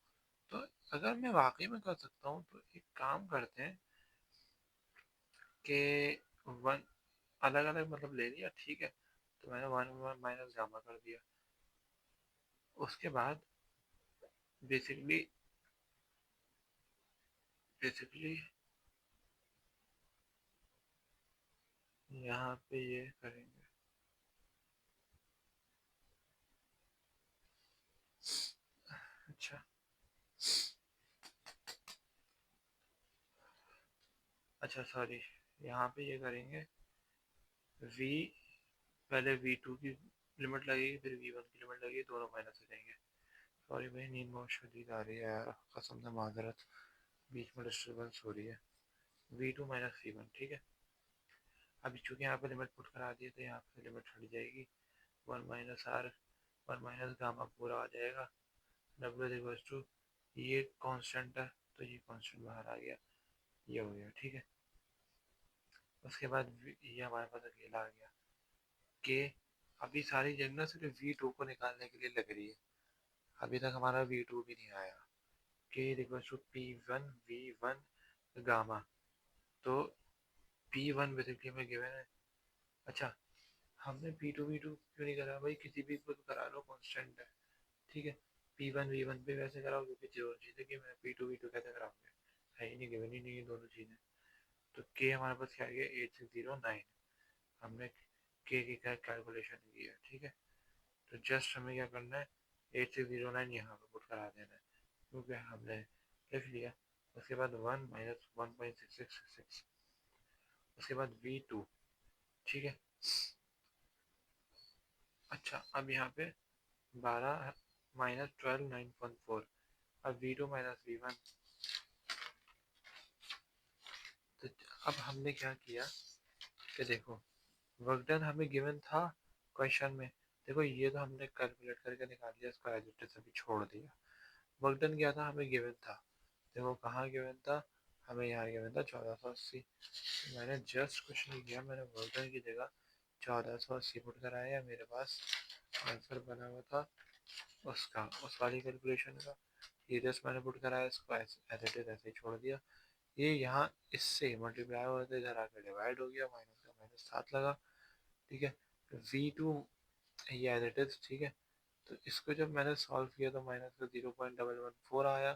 तो अगर मैं वाकई में कर सकता हूँ तो एक काम करते हैं कि वन अलग अलग मतलब ले लिया, ठीक है। तो मैंने वन वन माइनस गामा कर दिया। उसके बाद बेसिकली बेसिकली यहाँ पे ये करेंगे, अच्छा अच्छा सॉरी, यहाँ पे ये करेंगे v, पहले v2 की लिमिट लगेगी, फिर v1 की लिमिट लगेगी, दोनों माइनस हो जाएंगे। सॉरी भाई, नींद बहुत शदीद आ रही है यार, कसम से माजरत, बीच में डिस्टर्बेंस हो रही है। v2 माइनस v1, ठीक है। अभी चूंकि यहाँ पे लिमिट पुट करा दी है, तो यहाँ पे लिमिट हट जाएगी, one minus R one minus gamma पूरा आ जाएगा, डब्ल्यू इक्वल्स टू, ये कांस्टेंट है तो ये कांस्टेंट बाहर आ गया, ये हो गया, ठीक है। उसके बाद ये हमारे पास अकेला आ गया के। अभी सारी जगह सिर्फ v2 को निकालने के लिए लग रही है, अभी तक हमारा v2 भी नहीं आया। K equals to P one V one gamma, तो पी वन बेसिकली में गिवन है। अच्छा, हमने पी टू वी टू क्यों नहीं करा भाई, किसी भी को तो करा लो, कांस्टेंट है, ठीक है। पी वन वी वन पे वैसे कराओ क्योंकि जो चीज़ है कि मैं पी टू वी टू कैसे कराऊंगे, है ही नहीं, गिवन ही नहीं है दोनों चीज़ें। तो के हमारे पास क्या आ गया, 8609। हमने के की क्या कैलकुलेशन की है, ठीक है। तो जस्ट हमें क्या करना है, 8609 यहाँ पे पुट करा देना है, क्योंकि हमने लिख लिया। उसके बाद वन माइनस 1.6666, उसके बाद v2, ठीक है। अच्छा अब यहाँ पे 12 माइनस 12 9.4, अब v2 माइनस v1। तो अब हमने क्या किया कि देखो, वर्क डन हमें गिवन था क्वेश्चन में, देखो ये तो हमने कैलकुलेट करके निकाल लिया, इसको एज इट इज अभी छोड़ दिया। वर्क डन क्या था, हमें गिवन था, देखो कहाँ गिवन था, हमें यहाँ गिवन था 1480। मैंने जस्ट कुछ नहीं किया, मैंने वर्क डन की जगह 1480 पुट कराया, मेरे पास आंसर बना हुआ था उसका, उस वाली कैलकुलेशन का। ये जस्ट मैंने पुट कराया, इसको एज इट इज ऐसे ही छोड़ दिया। ये यहाँ इससे मल्टीप्लाई हो तो इधर आकर डिवाइड हो गया, माइनस का माइनस 7 लगा, ठीक है। v2 ये एज इट इज, ठीक है। तो इसको जब मैंने सॉल्व किया तो माइनस का 0.114 आया,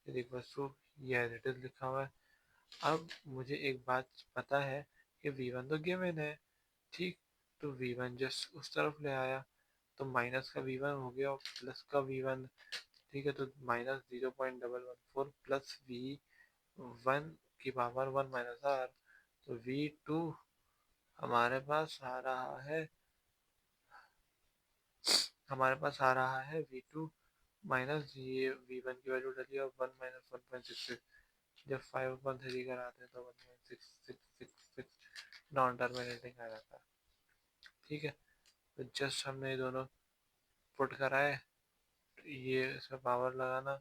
टू ये एज इट इज लिखा हुआ है। अब मुझे एक बात पता है कि v1 तो गिवन है, ठीक। तो v1 जस्ट उस तरफ ले आया, तो माइनस का v1 हो गया और प्लस का v1, ठीक है। तो माइनस 0.114 प्लस v1 की पावर वन माइनस आर, तो v2 हमारे पास आ रहा है, हमारे पास आ रहा है v2 माइनस ये v1 की वैल्यू डाली और 1 माइनस 1.66, जब 5/3 कराते हैं तो 1.6666 नॉन टर्मिनेटिंग आ जाता है, ठीक है। तो जस्ट हमने ये दोनों पुट कराए, ये इसमें पावर लगाना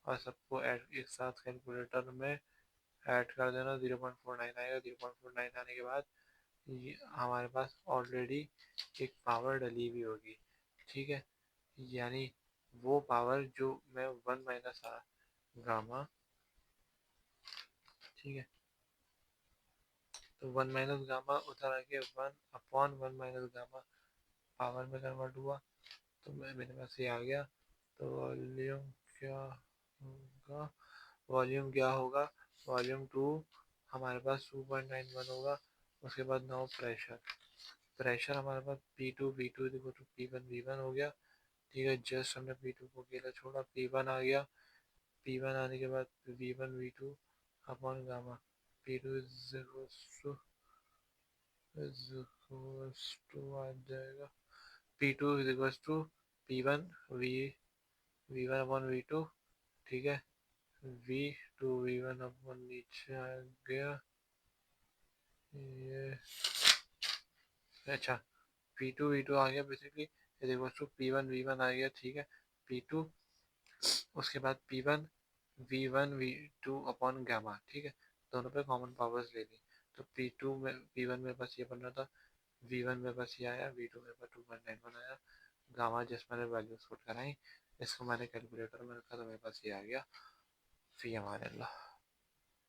और सबको ऐड एक साथ कैलकुलेटर में ऐड कर देना, 0.49 आएगा। 0.49 आने के बाद ये हमारे पास ऑलरेडी एक पावर डली हुई होगी, ठीक है। यानी वो पावर जो मैं वन माइनस आ गामा, ठीक है। तो वन माइनस गामा उधर आके one upon one minus gamma power में कन्वर्ट हुआ, तो मेरे पास ये आ गया। तो वॉल्यूम क्या होगा, वॉल्यूम क्या होगा, वॉल्यूम टू हमारे पास 2.91 होगा। उसके बाद नाउ प्रेशर हमारे पास P2 देखो तो P1 हो गया। ठीक है, जस्ट हमने P2 को अकेला छोड़ा, P1 आ गया। P1 आने के बाद V1 V2 upon gamma. P2 आ जाएगा P2 P1 V1 upon V2। ठीक है, V2 V1 अपॉन नीचे आ गया ये। अच्छा, P2 V2 आ गया बेसिकली, P1 V1 आ गया। ठीक है, P2 उसके बाद P1 V1 V2 upon gamma. ठीक है, दोनों पे कॉमन पावर्स ले ली तो P2 में P1 में बस ये बन रहा था, V1 में बस ये आया, V2 में बस 2.91 आया। गामा जिस मैंने वैल्यूज पुट कराई, इसको मैंने कैलकुलेटर में रखा तो मेरे पास ये आ गया। फी हमारे अल्लाह।